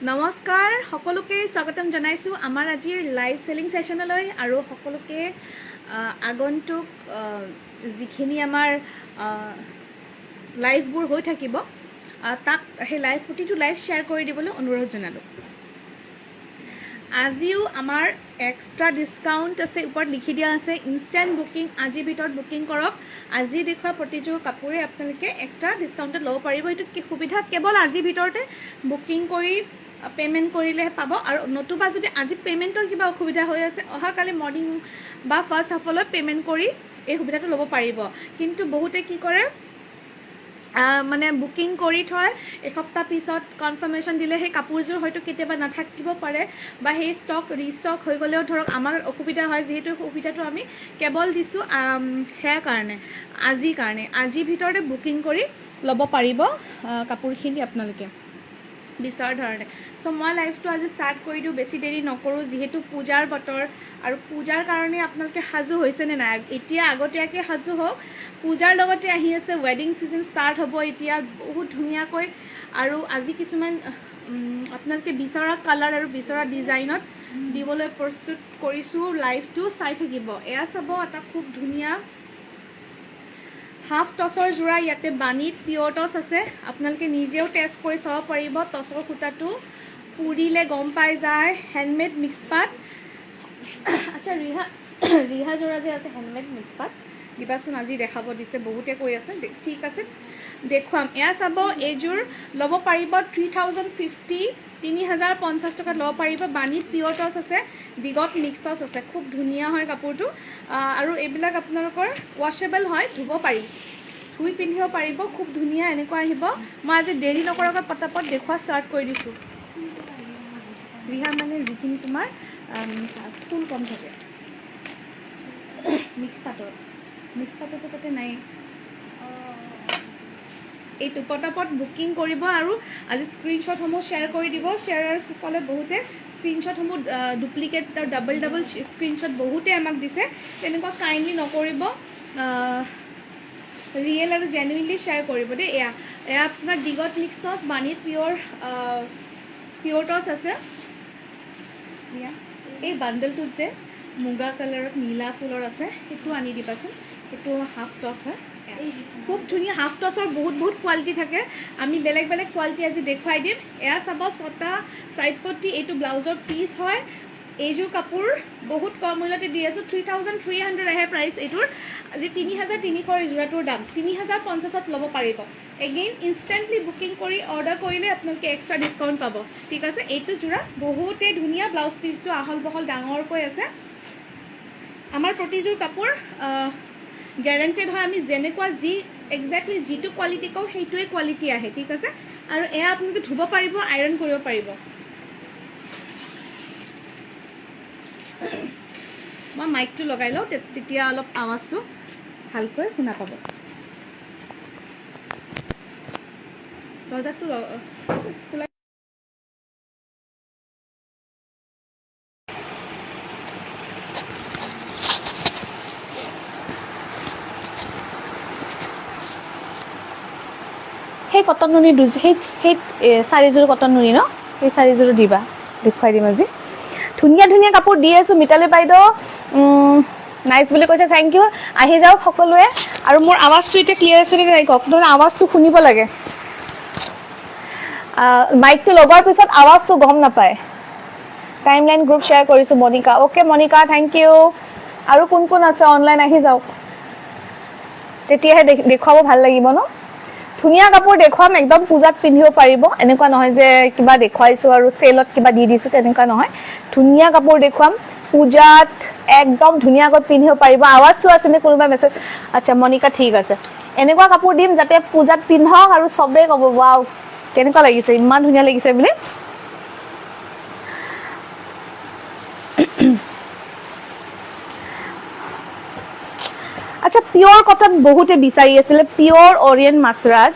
নমস্কাৰ সকলোকে স্বাগতম জনাইছোঁ আমাৰ আজিৰ লাইভ সেলিং সেশনলৈ আৰু সকলোকে আগন্তুক যিখিনি আমাৰ লাইভবোৰ হৈ থাকিব তাক সেই লাইভ প্ৰতিটো লাইভ শ্বেয়াৰ কৰি দিবলৈ অনুৰোধ জনালোঁ। আজিও আমাৰ এক্সট্ৰা ডিছকাউণ্ট আছে, ওপৰত লিখি দিয়া আছে ইনষ্টেণ্ট বুকিং, আজিৰ ভিতৰত বুকিং কৰক। আজি দেখুওৱা প্ৰতিযোৰ কাপোৰে আপোনালোকে এক্সট্ৰা ডিছকাউণ্টত ল'ব পাৰিব। এইটো সুবিধা কেৱল আজিৰ ভিতৰতে বুকিং কৰি পে'মেণ্ট কৰিলেহে পাব। আৰু নতুবা যদি আজি পে'মেণ্টৰ কিবা অসুবিধা হৈ আছে, অহাকালি মৰ্ণিং বা ফাৰ্ষ্ট হাফলৈ পে'মেণ্ট কৰি এই সুবিধাটো ল'ব পাৰিব। কিন্তু বহুতে কি কৰে, মানে বুকিং কৰি থয়, এসপ্তাহ পিছত কনফাৰ্মেশ্যন দিলে সেই কাপোৰযোৰ হয়তো কেতিয়াবা নাথাকিব পাৰে বা সেই ষ্টক ৰিষ্টক হৈ গ'লেও ধৰক আমাৰ অসুবিধা হয়। যিহেতু সুবিধাটো আমি কেৱল দিছোঁ সেয়াৰ কাৰণে, আজিৰ ভিতৰতে বুকিং কৰি ল'ব পাৰিব কাপোৰখিনি আপোনালোকে বিচৰাৰ ধৰণে। চ' মই লাইভটো আজি ষ্টাৰ্ট কৰি দিওঁ, বেছি দেৰি নকৰোঁ। যিহেতু পূজাৰ বতৰ আৰু পূজাৰ কাৰণে আপোনালোকে সাজু হৈছেনে নাই? এতিয়া আগতীয়াকৈ সাজু হওক, পূজাৰ লগতে আহি আছে ৱেডিং ছিজন ষ্টাৰ্ট হ'ব এতিয়া বহুত ধুনীয়াকৈ। আৰু আজি কিছুমান আপোনালোকে বিচৰা কালাৰ আৰু বিচৰা ডিজাইনত দিবলৈ প্ৰস্তুত কৰিছোঁ। লাইভটো চাই থাকিব। এয়া চাব, এটা খুব ধুনীয়া হাফ টচৰ যোৰা, ইয়াতে বাণীত পিয়ৰ টচ আছে। আপোনালোকে নিজেও টেষ্ট কৰি চাব পাৰিব। টচৰ সূতাটো পুৰিলে গম পাই যায়। হেণ্ডমেড মিক্স পাট। আচ্ছা, ৰিহা যোৰা যে আছে হেণ্ডমেড মিক্স পাট দিবাচোন, আজি দেখাব দিছে, বহুতে কৈ আছে। ঠিক আছে, দেখুৱাম। এয়া চাব, এইযোৰ ল'ব পাৰিব 3050, 3050 টকাত ল'ব পাৰিব। বাণীত পিয়ৰ টচ আছে, দিগত মিক্স টচ আছে। খুব ধুনীয়া হয় কাপোৰটো। আৰু এইবিলাক আপোনালোকৰ ৱাশ্বেবল হয়, ধুব পাৰি, ধুই পিন্ধিব পাৰিব। খুব ধুনীয়া এনেকুৱা আহিব। মই আজি দেৰি নকৰাকৈ পটাপট দেখুওৱা ষ্টাৰ্ট কৰি দিছোঁ। ৰিহা মানে যিখিনি তোমাৰ ফুল কম থাকে, মিক্স পাটতো তাতে নাই। এইটো পটাপট বুকিং কৰিব আৰু আজি স্ক্ৰীনশ্বটসমূহ শ্বেয়াৰ কৰি দিব। শ্বেয়াৰাৰ্ছসকলে বহুতে স্ক্ৰীনশ্বটসমূহ ডুপ্লিকেট আৰু ডাবল স্ক্ৰীনশ্বট বহুতে আমাক দিছে। তেনেকুৱা কাইণ্ডলি নকৰিব, ৰিয়েল আৰু জেনুইনলি শ্বেয়াৰ কৰিব দেই। এয়া আপোনাৰ দিগত মিক্স টচ, বাণীত পিয়ৰ টচ আছে। এই বাণ্ডেলটোত যে মুগা কালাৰত নীলা ফুলৰ আছে, সেইটো আনি দিবাচোন। সেইটো হাফ টচ হয়, খুব ধুনীয়া। হাফ টচৰ বহুত কোৱালিটি থাকে, আমি বেলেগ বেলেগ কোৱালিটি আজি দেখুৱাই দিম। এয়া চাব, 6টা ছাইড পট্টি, এইটো ব্লাউজৰ পিচ হয়। এইযোৰ কাপোৰ বহুত কম মূল্যতে দি আছোঁ, 3300 আহে প্ৰাইচ এইটোৰ। আজি 3300 এই যোৰাটোৰ দাম, 3050ত ল'ব পাৰিব। এগেইন ইনষ্টেণ্টলি বুকিং কৰি অৰ্ডাৰ কৰিলে আপোনালোকে এক্সট্ৰা ডিছকাউণ্ট পাব। ঠিক আছে, এইটো যোৰা বহুতেই ধুনীয়া। ব্লাউজ পিচটো আহল বহল ডাঙৰকৈ আছে। আমাৰ প্ৰতিযোৰ কাপোৰ গেৰাণ্টেড হয়। আমি যেনেকুৱা একজেক্টলি যিটো কোৱালিটি কওঁ সেইটোৱে কোৱালিটি আহে। ঠিক আছে, আৰু এয়া আপোনালোকে ধুব পাৰিব, আইৰণ কৰিব পাৰিব। মই মাইকটো লগাই লওঁ, তেতিয়া অলপ আৱাজটো ভালকৈ শুনা পাব। দৰ্জাটো খোলা। সেই কটন নুনি সেই 4যোৰ কটন নুনি ন, সেই 4যোৰ দিবা, দেখুৱাই দিম আজি। ধুনীয়া ধুনীয়া কাপোৰ দি আছোঁ। মিতালী বাইদেউ নাইচ বুলি কৈছে, থেংক ইউ। আহি যাওক সকলোৱে। আৰু মোৰ আৱাজটো এতিয়া ক্লিয়াৰ আছে নেকি নাই কওক, আৱাজটো শুনিব লাগে। মাইকটো লগোৱাৰ পিছত আৱাজটো গম নাপায়। টাইমলাইন গ্ৰুপ শ্বেয়াৰ কৰিছোঁ Monika. Okay Monika, thank you. আৰু কোন কোন আছে অনলাইন, আহি যাওক, তেতিয়াহে দেখুৱাব ভাল লাগিব ন। ধুনীয়া কাপোৰ দেখুৱাম, একদম পূজাত পিন্ধিব পাৰিব। এনেকুৱা নহয় যে কিবা দেখুৱাইছোঁ আৰু চেলত কিবা দি দিছোঁ, তেনেকুৱা নহয়। ধুনীয়া কাপোৰ দেখুৱাম, পূজাত একদম ধুনীয়াকৈ পিন্ধিব পাৰিব। আৱাজটো আছেনে কোনোবা মেছেজ? আচ্ছা মনিকা, ঠিক আছে। এনেকুৱা কাপোৰ দিম যাতে পূজাত পিন্ধক আৰু চবেই ক'ব ৱাও কেনেকুৱা লাগিছে, ইমান ধুনীয়া লাগিছে বুলি। আচ্ছা, পিয়ৰ কটন বহুতে বিচাৰি আছিলে। পিয়ৰ অৰিয়েণ্ট মাছৰাজ,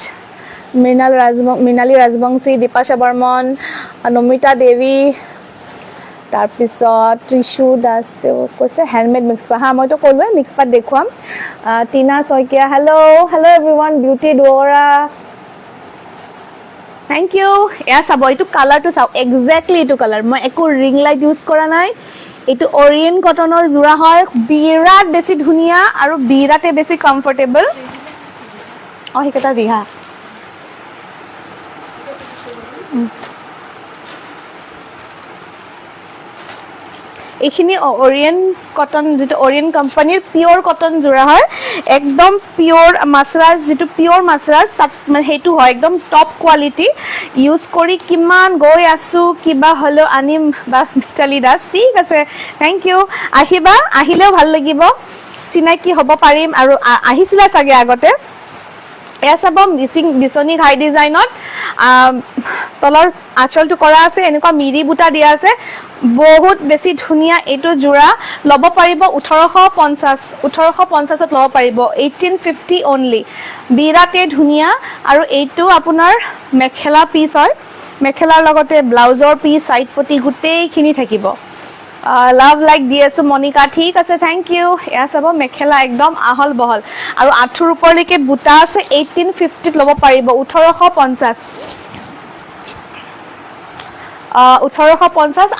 মৃণালী ৰাজবংশী, দীপাশা বৰ্মন, নমিতা দেৱী, তাৰপিছত ত্ৰিশু দাস তেওঁ কৈছে হেণ্ডমেড মিক্স পাট। মইতো ক'লোৱে মিক্স পাট দেখুৱাম। Tina Saikia, hello' everyone. Beauty Dowarah, thank you এয়া চাব এইটো কালাৰটো চাওক এক্সেক্টলি এইটো কালাৰ মই একো ৰিং লাইট ইউজ কৰা নাই এইটো অৰিয়েণ্ট কটনৰ যোৰা হয় বিৰাট বেছি ধুনীয়া আৰু বিৰাটে বেছি কমফৰ্টেবল সেইকেইটা ৰিহা এইখিনি অৰিয়েণ্ট কটন যিটো অৰিয়েণ্ট কোম্পানীৰ পিয়ৰ কটন যোৰা হয় একদম পিয়ৰ মাছৰাজ যিটো পিয়ৰ মাছৰাজ তাত মানে সেইটো হয় একদম টপ কোৱালিটি ইউজ কৰি কিমান গৈ আছোঁ কিবা হ'লেও আনিম বা মিতালী দাস ঠিক আছে থেংক ইউ আহিবা আহিলেও ভাল লাগিব চিনাকি হ'ব পাৰিম আৰু আহিছিলে চাগে আগতে এয়া চাব মিচিং বিচনী ঘাই ডিজাইনত তলৰ আঁচলটো কৰা আছে এনেকুৱা মিৰি বুটা দিয়া আছে বহুত বেছি ধুনীয়া এইটো যোৰা ল'ব পাৰিব 1850ত ল'ব পাৰিব 1850 অনলি বিৰাটে ধুনীয়া আৰু এইটো আপোনাৰ মেখেলা পিচ হয় মেখেলাৰ লগতে ব্লাউজৰ পিচ সাইড পটি গোটেইখিনি থাকিব লাভ লাইক দি আছোঁ মনিকা ঠিক আছে থেংক ইউ এয়া চাব মেখেলা একদম আহল বহল আৰু আঁঠুৰ ওপৰলৈকে বুটা আছে 1850ত ল'ব পাৰিব 1850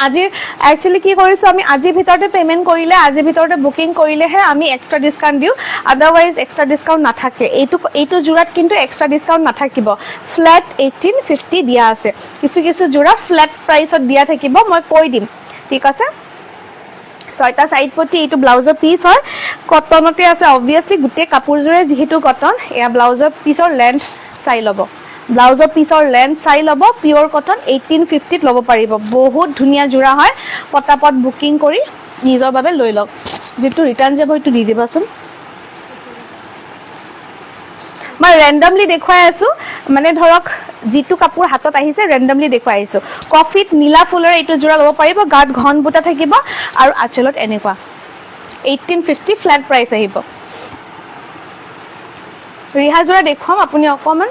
আজিৰ একচুৱেলি কি কৰিছোঁ আমি আজিৰ ভিতৰতে পে'মেণ্ট কৰিলে আজিৰ ভিতৰতে বুকিং কৰিলেহে আমি এক্সট্ৰা ডিছকাউণ্ট দিওঁ আদাৰৱাইজ এক্সট্ৰা ডিছকাউণ্ট নাথাকে এইটো যোৰাত কিন্তু এক্সট্ৰা ডিছকাউণ্ট নাথাকিব ফ্লেট 1850 দিয়া আছে কিছু যোৰা ফ্লেট প্ৰাইচত দিয়া থাকিব মই কৈ দিম ঠিক আছে 6টা সাইড পটি এইটো ব্লাউজৰ পিচ হয় কটনতে আছে অবভিয়াছলি গোটেই কাপোৰযোৰে যিহেতু কটন এয়া ব্লাউজৰ পিচৰ লেন্থ চাই ল'ব ব্লাউজৰ পিচৰ লেন্থ চাই ল'ব পিয়ৰ কটন 1850ত ল'ব পাৰিব বহুত ধুনীয়া যোৰা হয় পটাপট বুকিং কৰি নিজৰ বাবে লৈ লওক যেটো ৰিটাৰ্ণ যাব এইটো দি দিবাচোন মই ৰেন্ডমলি দেখুৱাই আছোঁ মানে ধৰক যিটো কাপোৰ হাতত আহিছে ৰেন্ডমলি দেখুৱাই আহিছোঁ কফিত নীলা ফুলৰ এইটো যোৰা ল'ব পাৰিব গাত ঘন বুটা থাকিব আৰু আঁচলত এনেকুৱা 1850 ফ্লেট প্ৰাইচ আহিব ৰিহা যোৰা দেখুৱাম আপুনি অকণমান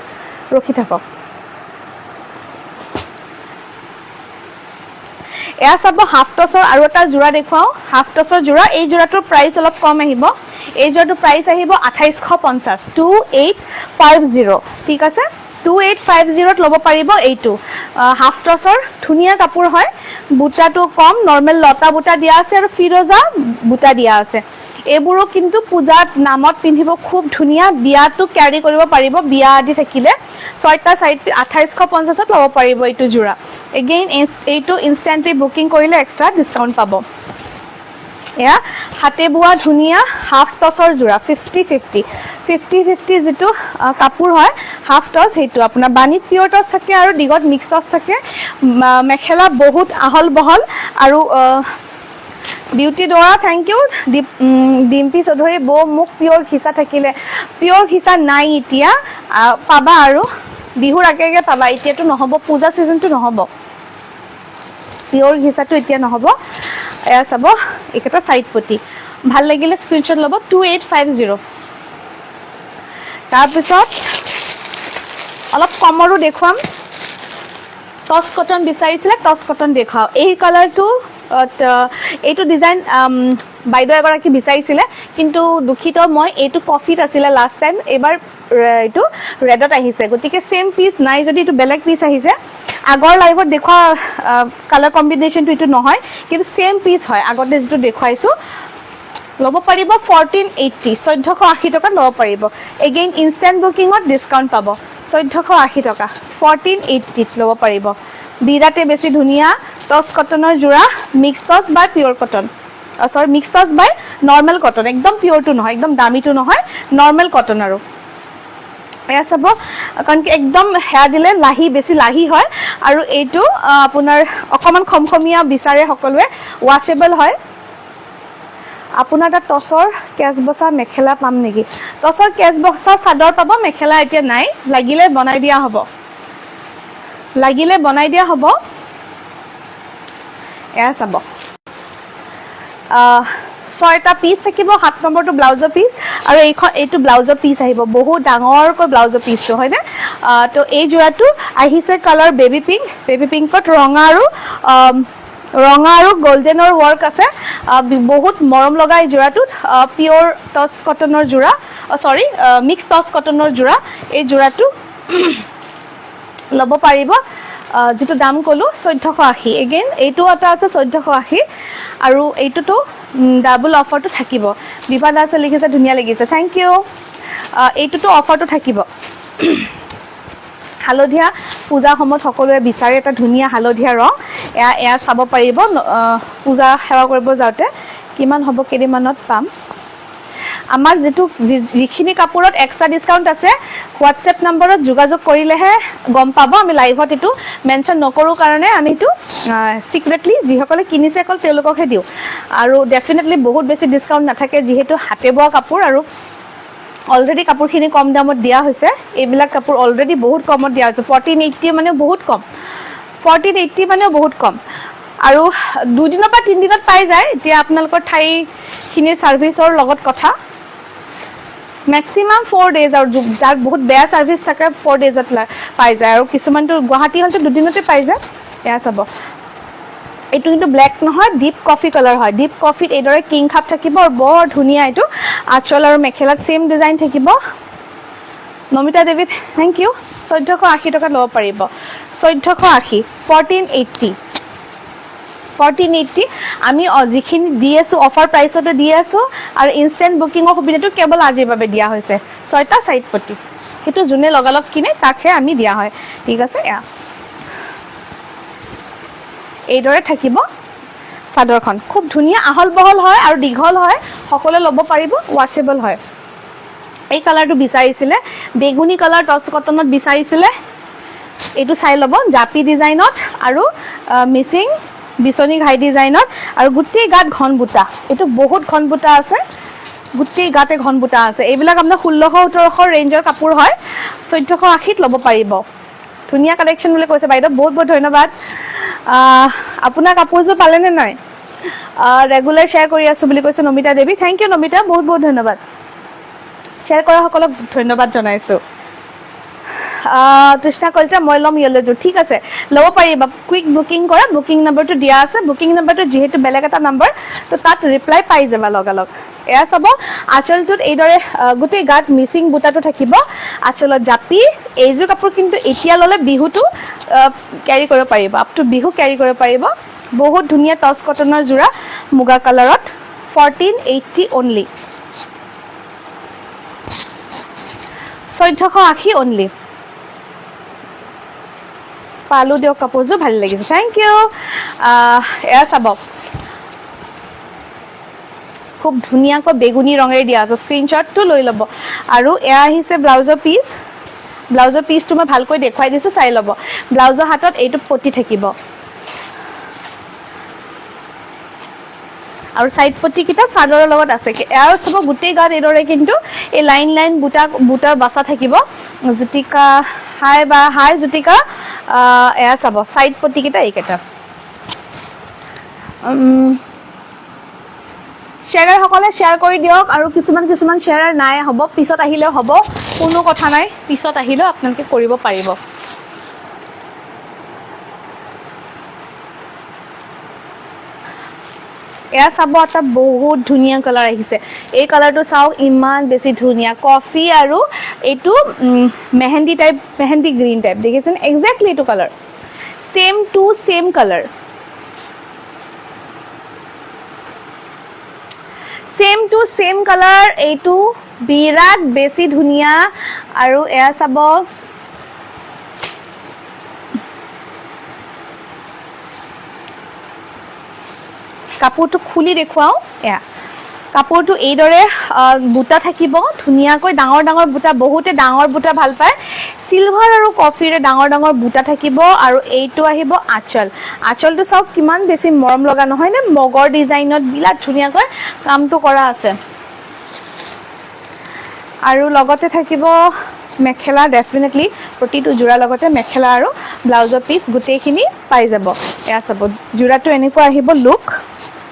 ৰখি থাকক এয়া চাব হাফ টছৰ আৰু এটা যোৰা দেখুৱাওঁ হাফ টছৰ যোৰা এই যোৰাটোৰ প্ৰাইচ অলপ কম আহিব এই যোৰাটোৰ প্ৰাইচ আহিব 2850 2850 ঠিক আছে 2850ত ল'ব পাৰিব এইটো হাফ টছৰ ধুনীয়া কাপোৰ হয় বুটাটো কম নৰ্মেল লতা বুটা দিয়া আছে আৰু ফিৰোজা বুটা দিয়া আছে এইবোৰো কিন্তু পূজাত নামত পিন্ধিব খুব ধুনীয়া বিয়াটো ক্যাৰি কৰিব পাৰিব বিয়া আদি থাকিলে 6টা সাইড 2850ত ল'ব পাৰিব এইটো যোৰা এগেইন এইটো ইনষ্টেন্টলি বুকিং কৰিলে এক্সট্ৰা ডিসকাউন্ট পাব এয়া হাতে বোৱা ধুনীয়া হাফ টছৰ যোৰা 50 যেটো কাপোৰ হয় হাফ টছ হেতু আপোনাৰ বানিত পিয়ৰ টছ থাকে আৰু দিগত মিক্স টছ থাকে মেখেলা বহুত আহল বহল আৰু বিউটি ডৰা থ্যাংক ইউ ডিম্পি চৌধুৰী বৌ মোক পিয়ৰ খিসা থাকিলে পিয়ৰ খিসা নাই এতিয়া পাবা আৰু বিহুৰ আগে পাবা এতিয়াটো নহব পূজা সিজনটো নহব পিয়ৰ খিসাটো এতিয়া নহব এয়া চাব একটা সাইড পটি ভাল লাগিলে স্ক্ৰিনশ্বট ল'ব 2850 তাৰ পিছত অলপ কমৰো দেখুৱাম টছ কটন বিচাৰিছিলে টছ কটন দেখাও এই কালাৰটো এইটো ডিজাইন বাইদেউ এগৰাকী বিচাৰিছিলে কিন্তু দুখিত মই এইটো কফিত আছিলে লাষ্ট টাইম এবাৰ এইটো ৰেডত আহিছে গতিকে সেম পিস নাই যদি এইটো বেলেগ পিস আহিছে আগৰ লাইভত দেখুৱা কালাৰ কম্বিনেশনটো এইটো নহয় কিন্তু সেম পিস হয় আগতে যেটো দেখুৱাইছো ল'ব পাৰিব 1480 1480 টকা ল'ব পাৰিব এগেইন ইনষ্টেন্ট বুকিংত ডিসকাউন্ট পাব 1480 টকা 1480 ল'ব পাৰিব বিৰাটে বেছি ধুনীয়া টছ কটনৰ যোৰা মিক্স টছ বাই পিয়ৰ কটন সৰি মিক্স টছ বাই নৰ্মেল কটন একদম পিয়ৰটো নহয় একদম দামীটো নহয় নৰ্মেল কটন আৰু এয়া চাব কাৰণ কি একদম হেয়াৰ দিলে লাহি বেছি লাহি হয় আৰু এইটো আপোনাৰ অকমান খমখমিয়া বিচাৰে সকলোৱে ওয়াশেবল হয় আপোনাৰ তাত টছৰ কেছ বসা মেখেলা পাম নেকি টছৰ কেছ বসা চাদৰ পাব মেখেলা এতিয়া নাই লাগিলে বনাই দিয়া হ'ব এয়া চাব 6টা পিস থাকিব 7 নম্বৰটো ব্লাউজৰ পিস আৰু এইটো ব্লাউজৰ পিস আহিব বহুত ডাঙৰকৈ ব্লাউজৰ পিসটো হয় না তো এই যোৰাটো আহিছে কালাৰ বেবি পিংকত ৰঙা আৰু গোল্ডেনৰ ওয়াৰ্ক আছে বহুত মৰম লগা এই যোৰাটো পিওৰ টছ কটনৰ যোৰা সৰি মিক্স টছ কটনৰ যোৰা এই যোৰাটো ল'ব পাৰিব যেটো দাম কলো 1480 এগেইন এইটো এটা আছে 1480 আৰু এইটোতো ডাবল অফাৰটো থাকিব বিভা দাসে লিখিছে ধুনিয়া লাগিছে থ্যাংক ইউ এইটোতো অফাৰটো থাকিব হালধীয়া পূজা সময়ত সকলোৱে বিচাৰে এটা ধুনিয়া হালধীয়া ৰং এয়া চাব পাৰিব পূজা সেৱা কৰিব যাওতে কিমান হ'ব কেদিমানত পাম আমাৰ যেটো যিখিনি কাপোৰত এক্সট্ৰা ডিসকাউন্ট আছে WhatsApp নম্বৰত যোগাযোগ কৰিলেহে গম পাব আমি লাইভত এটো মেনশন নকৰো কাৰণে আমি এটো সিক্ৰেটলি যিসকলে কিনিছে অকল তেওঁলোককহে দিও আৰু ডেফিনেটলি বহুত বেছি ডিসকাউন্ট নাথাকে যিহেতু হাতে বোৱা কাপোৰ আৰু অলৰেডি কাপোৰখিনি কম দামত দিয়া হৈছে এইবিলাক কাপোৰ অলৰেডি বহুত কমত দিয়া হৈছে 1480 মানে বহুত কম 1480 মানে বহুত কম আৰু দুদিনৰ পৰা তিন দিনত পাই যায় এতিয়া আপোনালোকৰ ঠাইখিনি সাৰ্ভিসৰ লগত কথা ম্যাক্সিমাম 4 ডেজ আৰু যাৰ বহুত বেয়া সাৰ্ভিস থাকে 4 ডেজত পাই যায় আৰু কিছুমানটো গুৱাহাটী হলতে দুদিনতে পাই যায় এয়া চাব এইটো কিন্তু ব্ল্যাক নহয় ডিপ কফি কালাৰ হয় ডিপ কফিত এইদৰে কিং খাপ থাকিব আৰু বৰ ধুনিয়া এইটো আঁচল আৰু মেখেলাত সেম ডিজাইন থাকিব নমিতা দেৱী থ্যাংক ইউ 1480 টকা লব পাৰিব 1480 1480 আমি যিখিনি দি আছো অফাৰ প্ৰাইসতে দি আছো আৰু ইনস্ট্যান্ট বুকিংৰ সুবিধাটো কেৱল আজিৰ বাবে দিয়া হৈছে 6টা সাইড পটি হেতু জুনে লগালক কিনে তাকে আমি দিয়া হয় ঠিক আছে এইদৰে থাকিব চাদৰখন খুব ধুনিয়া আহল বহল হয় আৰু দীঘল হয় সকলে ল'ব পাৰিব ওয়াশেবল হয় এই কালাৰটো বিচাৰিছিলে বেগুনি কালাৰ টচ কটনত বিচাৰিছিলে এইটো চাই ল'ব জাপি ডিজাইনত আৰু মিসিং বিছনি ঘাই ডিজাইনত আৰু গুটেই গাত ঘন বুটা এটো বহুত ঘন বুটা আছে গুটেই গাতে ঘন বুটা আছে এইবিলাক আপোনাৰ 1600-1700 ৰেঞ্জৰ কাপোৰ হয় 1480 ত ল'ব পাৰিব ধুনিয়া কালেকশন বুলি কৈছে বাইদেউ বহুত বহুত ধন্যবাদ আপোনাৰ কাপোৰজো পালে নে নাই ৰেগুলাৰ শেয়াৰ কৰি আছো বুলি কৈছে নমিতা দেৱী থ্যাংক ইউ নমিতা বহুত বহুত ধন্যবাদ শেয়াৰ কৰা সকলক ধন্যবাদ জনাইছো তৃষ্ণা কলটা মই লম ইয়েলজো ঠিক আছে লব পাৰিবা কুইক বুকিং কৰা বুকিং নম্বৰটো দিয়া আছে বুকিং নম্বৰটো যেহেতু বেলেগ এটা নম্বৰ তো তাত ৰিপ্লাই পাই যাবা লগালক এয়া চাব আঁচলটোত এইদৰে গুটে গাত মিসিং বুটাটো থাকিব আঁচলত জাপি এইজো কাপোৰ কিন্তু এতিয়া ললে বিহুটো ক্যাৰি কৰিব পাৰিব আপ টু বিহু ক্যাৰি কৰিব পাৰিব বহুত ধুনিয়া টচ কটনৰ জোৰা মুগা কালাৰত 1480 অনলি 1480 অনলি পালু দিও কাপোৰজো ভাল লাগিছে থ্যাংক ইউ এয়া চাব খুব ধুনিয়াকৈ বেগুনি ৰঙেৰে দিয়া আছে স্ক্ৰিনশ্বটটো লৈ ল'ব আৰু এয়া আহিছে ব্লাউজৰ পিচটো মই ভালকৈ দেখুৱাই দিছো চাই ল'ব ব্লাউজৰ হাতত এইটো পটি থাকিব আৰু সাইড পটি কিটা সাদৰৰ লগত আছে এয়া সব গুটেই গাত এদৰে কিন্তু এই লাইন লাইন বুটাৰ বাসা থাকিব জুটিকা হাই জুটিকা এয়া সব সাইড পটি কিটা এইকেটা শেয়াৰ সকলে শেয়াৰ কৰি দিয়ক আৰু কিছুমান শেয়াৰ নাই হ'ব পিছত আহিলে হ'ব কোনো কথা নাই পিছত আহিলে আপোনালোকে কৰিব পাৰিব এয়া চাব এটা বহুত ধুনিয়া কালাৰ আহিছে এই কালাৰটো চাও ইমান বেছি ধুনিয়া কফি আৰু এটো mehndi type mehndi green type দেখিছেন এক্স্যাক্টলি এটো colour same to same colour same to same colour এইটো বিৰাট বেছি ধুনিয়া আৰু এয়া চাব কাপোৰটো খুলি দেখুৱাও এয়া কাপোৰটো এইদৰে বুটা থাকিব ধুনিয়াকৈ ডাঙৰ ডাঙৰ বুটা বহুতে ডাঙৰ বুটা ভাল পায় সিলভাৰ আৰু কফিৰে ডাঙৰ ডাঙৰ বুটা থাকিব আৰু এইটো আহিব আঁচলটো চাওক কিমান বেছি মৰম লগা নহয় নে মগৰ ডিজাইনত বিৰাট ধুনিয়াকৈ কামটো কৰা আছে আৰু লগতে থাকিব মেখেলা ডেফিনেটলি প্ৰতিটো জোৰা লগতে মেখেলা আৰু ব্লাউজৰ পিস গুটেইখিনি পাই যাব এয়া চাব জোৰাটো এনেকুৱা আহিব লুক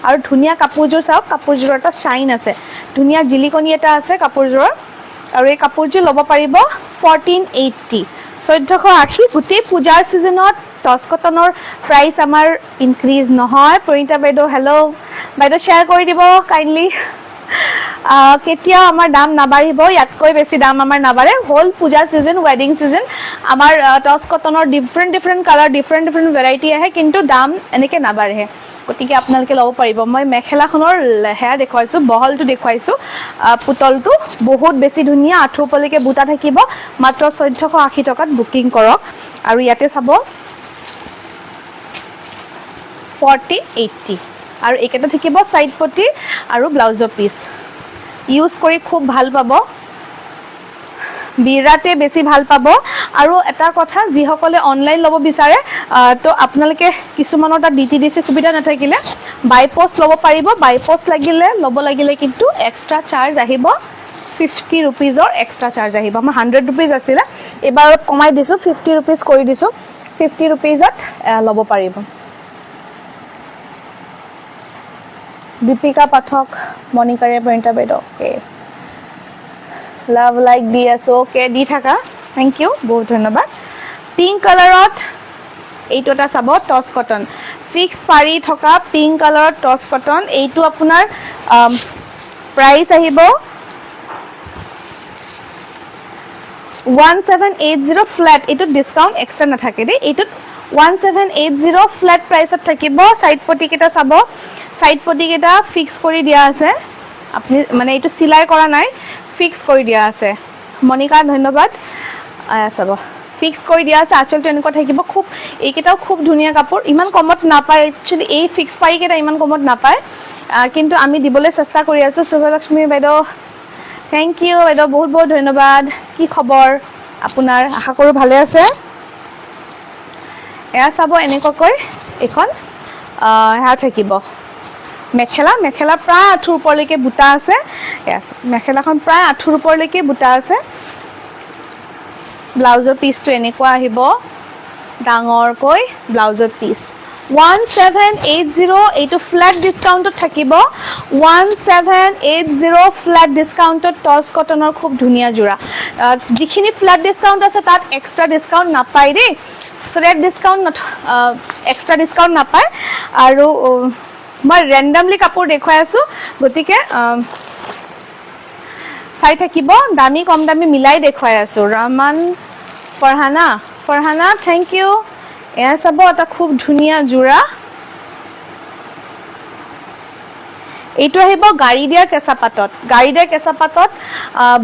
আৰু ধুনিয়া কাপোৰজোৰ চাওক কাপোৰজোৰ এটা শাইন আছে ধুনিয়া জিলিকনি এটা আছে কাপোৰজোৰ আৰু এই কাপোৰজোৰ ল'ব পাৰিব 1480 1480 গুটেই পূজাৰ সিজনত টচ কটনৰ প্ৰাইস আমাৰ ইনক্ৰিজ নহয় পৰিতা বাইদেউ হেল্ল বাইদেউ শেয়াৰ কৰি দিব কাইন্ডলি কেতিয়াও আমাৰ দাম নাবাঢ়িব, ইয়াতকৈ বেছি দাম আমাৰ নাবাঢ়ে। হ'ল পূজা ছিজন, ৱেডিং ছিজন, আমাৰ টচ কটনৰ ডিফাৰেণ্ট কালাৰ, ডিফাৰেণ্ট ভেৰাইটি আহে, কিন্তু দাম এনেকৈ নাবাঢ়ে। গতিকে আপোনালোকে ল'ব পাৰিব। মই মেখেলাখনৰ সেয়া দেখুৱাইছোঁ, বহলটো দেখুৱাইছোঁ, পুতলটো বহুত বেছি ধুনীয়া, আঁঠু ওপৰলৈকে বুটা থাকিব। মাত্ৰ 1480 টকাত বুকিং কৰক। আৰু ইয়াতে চাব 40-80, আৰু এইকেইটা থাকিব ছাইড পটি আৰু ব্লাউজৰ পিচ। ইউজ কৰি খুব ভাল পাব, বিৰাটেই বেছি ভাল পাব। আৰু এটা কথা, যিসকলে অনলাইন ল'ব বিচাৰে, তো আপোনালোকে কিছুমানৰ তাত DTDC সুবিধা নাথাকিলে বাই পষ্ট ল'ব পাৰিব। বাই পষ্ট ল'ব লাগিলে কিন্তু এক্সট্ৰা চাৰ্জ আহিব, 50 ৰুপিজৰ এক্সট্ৰা চাৰ্জ আহিব। আমাৰ 100 ৰুপিজ আছিলে, এইবাৰ অলপ কমাই দিছোঁ, 50 ৰুপিজ কৰি দিছোঁ। 50 ৰুপিজত ল'ব পাৰিব। দীপিকা পাঠক, মণিকাৰে প্ৰিণ্টাৰ বাইদেউ, অ'কে, লাভ লাইক দি আছোঁ, অ'কে, দি থাকা, থেংক ইউ, বহুত ধন্যবাদ। পিংক কালাৰত এইটো এটা চাব, টচ কটন, ফিক্স পাৰি থকা পিংক কালাৰত টচ কটন। এইটো আপোনাৰ প্ৰাইচ আহিব 1780 ফ্লেট। এইটোত ডিছকাউণ্ট এক্সট্ৰা নাথাকে দেই, এইটোত 1780 ফ্লেট প্ৰাইচত থাকিব। ছাইড পটিকেইটা চাব, ছাইড পটিকেইটা ফিক্স কৰি দিয়া আছে, আপুনি মানে এইটো চিলাই কৰা নাই, ফিক্স কৰি দিয়া আছে। মণিকা ধন্যবাদ। চাব, ফিক্স কৰি দিয়া আছে, আচলতে এনেকুৱা থাকিব। খুব এইকেইটাও খুব ধুনীয়া কাপোৰ, ইমান কমত নাপায় একচুৱেলি, এই ফিক্স পাৰিকেইটা ইমান কমত নাপায়, কিন্তু আমি দিবলৈ চেষ্টা কৰি আছোঁ। শুভলক্ষ্মী বাইদেউ, থেংক ইউ বাইদেউ, বহুত বহুত ধন্যবাদ। কি খবৰ আপোনাৰ? আশা কৰোঁ ভালে আছে। এয়া চাব, এনেকুৱাকৈ এইখন সেয়া থাকিব মেখেলা প্ৰায় আঁঠুৰ ওপৰলৈকে বুটা আছে। মেখেলাখন প্ৰায় আঁঠুৰ ওপৰলৈকে বুটা আছে। ব্লাউজৰ পিচটো এনেকুৱা আহিব, ডাঙৰকৈ ব্লাউজৰ পিচ। 1780, এইটো ফ্লেট ডিছকাউণ্টত থাকিব। 1780 ফ্লেট ডিছকাউণ্টত টচ কটনৰ খুব ধুনীয়া যোৰা। যিখিনি ফ্লেট ডিছকাউণ্ট আছে তাত এক্সট্ৰা ডিছকাউণ্ট নাপায় দেই, ফ্লেট ডিছকাউণ্ট এক্সট্ৰা ডিছকাউণ্ট নাপায়। আৰু মই ৰেণ্ডমলি কাপোৰ দেখুৱাই আছোঁ, গতিকে চাই থাকিব, দামী কম দামী মিলাই দেখুৱাই আছোঁ। Rahman Farhana, thank you. এয়া চাব, এটা খুব ধুনীয়া যোৰা। এইটো আহিব গাড়ী দিয়া কেঁচা পাতত,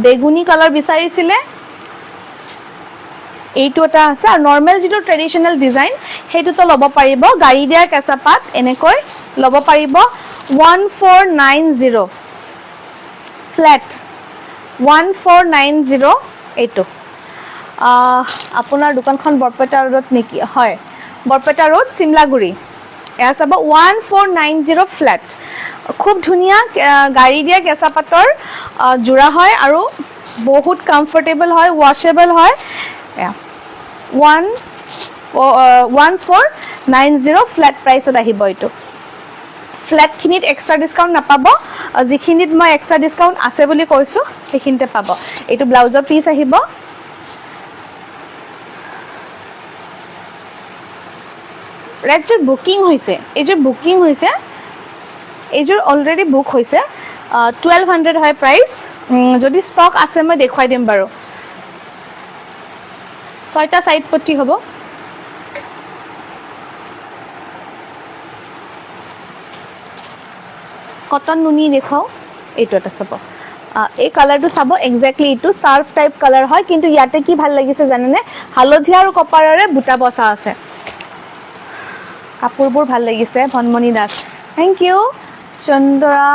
বেগুনী কালাৰ বিচাৰিছিলে, এইটো এটা আছে। আৰু নৰ্মেল যিটো ট্ৰেডিশ্যনেল ডিজাইন সেইটোতো ল'ব পাৰিব। গাড়ী দিয়া কেঁচা পাত এনেকৈ ল'ব পাৰিব। 1490 ফ্লেট, 1490। এইটো আপোনাৰ দোকানখন বৰপেটা ৰোডত নেকি? হয়, বৰপেটা ৰোড, চিমলাগুৰি। এয়া চাব, 1490 ফ্লেট, খুব ধুনীয়া গাড়ী দিয়া কেঁচা পাতৰ যোৰা হয়, আৰু বহুত কমফৰ্টেবল হয়, ৱাশ্বেবল হয়। 1490 ফ্লেট প্ৰাইচত আহিব। এইটো ফ্লেটখিনিত এক্সট্ৰা ডিছকাউণ্ট নাপাব, যিখিনিত মই এক্সট্ৰা ডিছকাউণ্ট আছে বুলি কৈছোঁ সেইখিনিতে পাব। এইটো ব্লাউজৰ পিচ আহিব। এইযোৰ বুকিং হৈছে, এইযোৰ অলৰেডি বুক হৈছে। 1200 হয় প্ৰাইচ। যদি ষ্টক আছে মই দেখুৱাই দিম বাৰু। 6টা ছাইড পট্টি হ'ব। কটন নুনি দেখুৱাওঁ, এইটো এটা চাব, এই কালাৰটো চাব, একজেক্টলি এইটো চাৰ্ফ টাইপ কালাৰ হয়, কিন্তু ইয়াতে কি ভাল লাগিছে জানেনে, হালধীয়া আৰু কপাৰেৰে বুটা বচা আছে। কাপোৰবোৰ ভাল লাগিছে। Bhonmoni Das, thank you. চন্দ্ৰা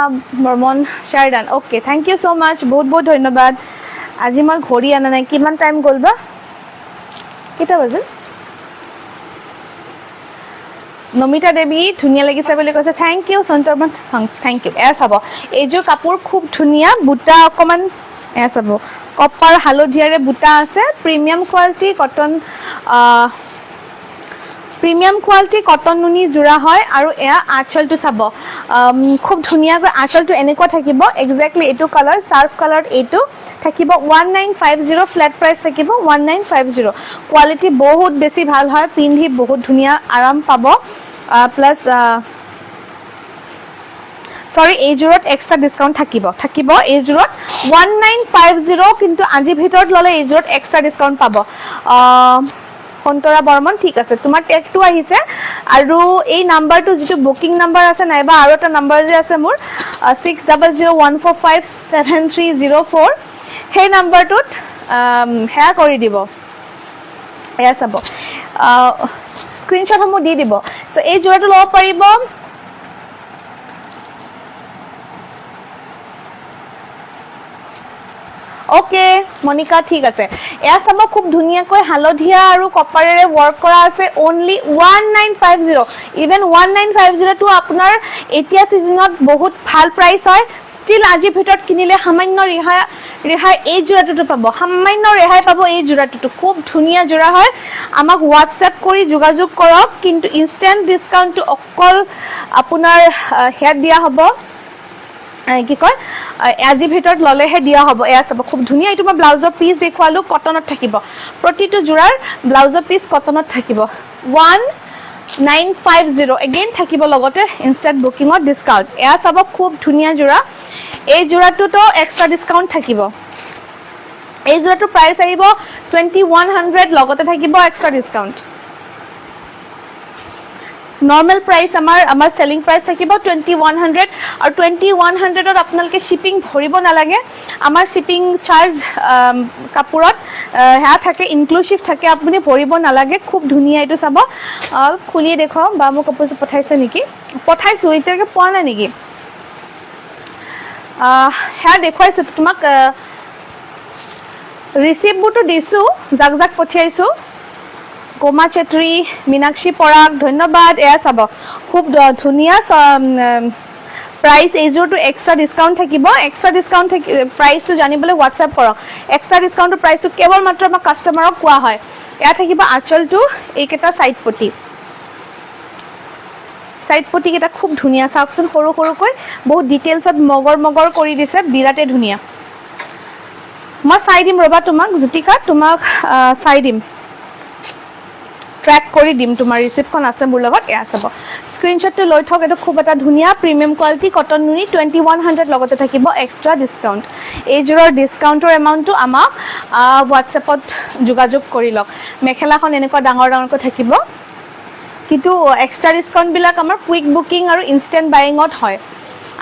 বৰ্মন, শ্বেয়াৰডান, okay, thank you so' much, বহুত বহুত ধন্যবাদ। আজি মই ঘড়ী আনা নাই, কিমান টাইম গ'ল বা, কেইটা বাজিল? নমিতা দেৱী, ধুনীয়া লাগিছে বুলি কৈছে, থেংক ইউ। সন্তৰ্মন, থেংক ইউ। এয়া চাব, এইযোৰ কাপোৰ খুব ধুনীয়া, বুটা অকণমান, এয়া চাব, কপাৰ হালধীয়াৰে বুটা আছে। প্ৰিমিয়াম কোৱালিটি কটন নুনি যোৰা হয়। আৰু এয়া আঁচলটো চাব, খুব ধুনীয়াকৈ আঁচলটো এনেকুৱা থাকিব, একজেক্টলি এইটো কালাৰ, চাৰ্ফ কালাৰত এইটো থাকিব। 1950 ফ্লেট প্ৰাইচ থাকিব, 1950। কোৱালিটি বহুত বেছি ভাল হয়, পিন্ধি বহুত ধুনীয়া আৰাম পাব। প্লাছ সৰি এইযোৰত এক্সট্ৰা ডিসকাউন্ট থাকিব এইযোৰত 1950 কিন্তু আজি ভিতৰত ললে এইযোৰত এক্সট্ৰা ডিসকাউন্ট পাব সন্তৰা বৰ্মন ঠিক আছে তোমাৰ টেগটো আহিছে আৰু এই নাম্বাৰটো যেটো বুকিং নাম্বাৰ আছে নাইবা আৰু এটা নাম্বাৰ যে আছে মোৰ 6001457304 সেই নাম্বাৰটোত হেয়া কৰি দিব এয়া চাব স্ক্ৰিনশ্বট সমূহ দি দিব সো এই জোৰাটো লব পাৰিব ওকে মনিকা ঠিক আছে এয়া চাব খুব ধুনিয়াকৈ হালধিয়া আৰু কপাৰেৰে ওয়াৰ্ক কৰা আছে only 1950 ইভেন 1950 টো আপোনাৰ এতিয়া সিজনত বহুত ভাল প্ৰাইস হয় স্টিল আজি ভিতৰত কিনিলে সামান্য ৰেহাই এই জোৰাটো পাব সামান্য ৰেহাই পাব এই জোৰাটো খুব ধুনিয়া জোৰা হয় আমাক WhatsApp কৰি যোগাযোগ কৰক কিন্তু ইনস্ট্যান্ট ডিসকাউন্ট অকল আপোনাৰ হেড দিয়া হ'ব কি কয় আজি ভিতৰত ললেহে দিয়া হ'ব এয়া চাব খুব ধুনিয়া এইটো মই ব্লাউজৰ পিস দেখুৱালো কটনত থাকিব প্ৰতিটো জোৰাৰ ব্লাউজৰ পিস কটনত থাকিব 1950 এগেইন থাকিব লগতে ইনস্ট্যান্ট বুকিংৰ ডিসকাউন্ট এয়া চাব খুব ধুনিয়া জোৰা এই জোৰাটোতো এক্সট্ৰা ডিসকাউন্ট থাকিব এই জোৰাটো প্ৰাইস আহিব 2100 লগতে থাকিব এক্সট্ৰা ডিসকাউন্ট নৰমাল প্ৰাইস আমাৰ সেলিং প্ৰাইস থাকিব 2100 আৰ 2100 ত আপোনালকে শিপিং ভৰিব নালাগে আমাৰ শিপিং চাৰ্জ কাপোৰত হ্যা থাকে ইনক্লুসিভ থাকে আপুনি ভৰিব নালাগে খুব ধুনিয়া এটো চাব খুলি দেখো বা মই কাপোৰ পঠাইছে নেকি পঠাইছো এতিয়াকে পোৱা নাই নেকি হ্যা দেখুৱাইছো তোমাক ৰিসিপ্টটো দিছো জাক পঠাইছো কোমা চেত্ৰী মিনাক্ষী পৰাগ ধন্যবাদ এয়া চাব খুব ধুনিয়া প্ৰাইস এইযোৰটো এক্সট্ৰা ডিসকাউন্ট থাকিব এক্সট্ৰা ডিসকাউন্ট প্ৰাইসটো জানিবলৈ WhatsApp কৰক এক্সট্ৰা ডিসকাউন্টৰ প্ৰাইসটো কেৱল মাত্ৰ আমাৰ কাস্টমাৰক কোৱা হয় এয়া থাকিব আঁচলটো এইকেটা সাইড পটি কেটা খুব ধুনিয়া চাওকচোন সৰু বহুত ডিটেইলছত মগৰ কৰি দিছে বিৰাটে ধুনিয়া মই চাই দিম ৰবা তোমাক জ্যোতিকা তোমাক চাই দিম ট্ৰ্যাক কৰি দিম তোমাৰ ৰিসিপ্টখন আছে মোৰ লগত এয়া চাব স্ক্ৰিনশ্বটটো লৈ থক এটা খুব এটা ধুনিয়া প্ৰিমিয়াম কোৱালিটি কটন নুনি 2100 লগতে থাকিব এক্সট্ৰা ডিসকাউন্ট এই জোৰৰ ডিসকাউন্টৰ এমাউন্টটো আমাক WhatsAppত যোগাযোগ কৰি লওক মেখেলাখন এনেকুৱা ডাঙৰকৈ থাকিব কিন্তু এক্সট্ৰা ডিসকাউন্ট বিলাক আমাৰ কুইক বুকিং আৰু ইনস্ট্যান্ট বাইঙত হয়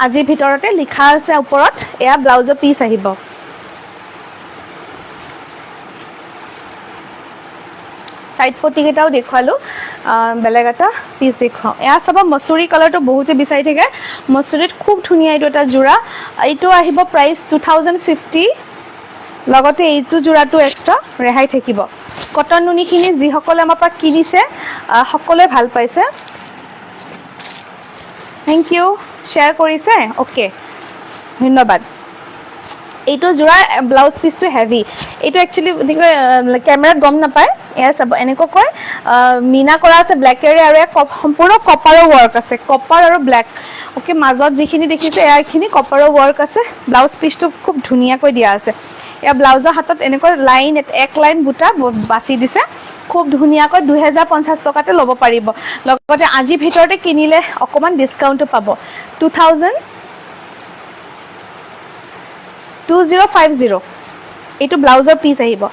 আজি ভিতৰতে লিখা আছে ওপৰত এয়া ব্লাউজৰ পিস আহিব সাইড পটি কেটাও দেখুৱালো বেলেগ এটা পিস দেখুৱাও এয়া সব মসুৰী কালাৰটো বহুতে বিচাৰি থাকে মসুৰীত খুব ধুনিয়া এইটো এটা জোৰা এইটো আহিব প্ৰাইস 2050 লগতে এইটো জোৰাটো এক্সট্ৰা ৰেহাই থাকিব কটন নুনিখিনি যি সকলে আমাৰ পৰা কিনিছে সকলে ভাল পাইছে থ্যাংক ইউ শেয়াৰ কৰিছে ওকে ধন্যবাদ এইটো জোৰা ব্লাউজ পিসটো হেভি এইটো একচুয়ালি ক্যামেৰাত গম নাপায় এয়া চাব এনেকৈ কয় মিনা কৰা আছে ব্ল্যাকেৰে আৰু সম্পূৰ্ণ কপাৰৰ ওয়াৰ্ক আছে কপাৰ আৰু ব্ল্যাক ওকে মাজত যিখিনি দেখিছে এয়াখিনি কপাৰৰ ওয়াৰ্ক আছে ব্লাউজ পিসটো খুব ধুনিয়াকৈ দিয়া আছে এয়া ব্লাউজৰ হাতত এনেকৈ লাইন এক লাইন বুটা বাছি দিছে খুব ধুনিয়াকৈ 2050 টকাতে ল'ব পাৰিব লগতে আজি ভিতৰতে কিনিলে অকমান ডিসকাউন্ট পাব 2050 এইটো ব্লাউজৰ পিস আহিব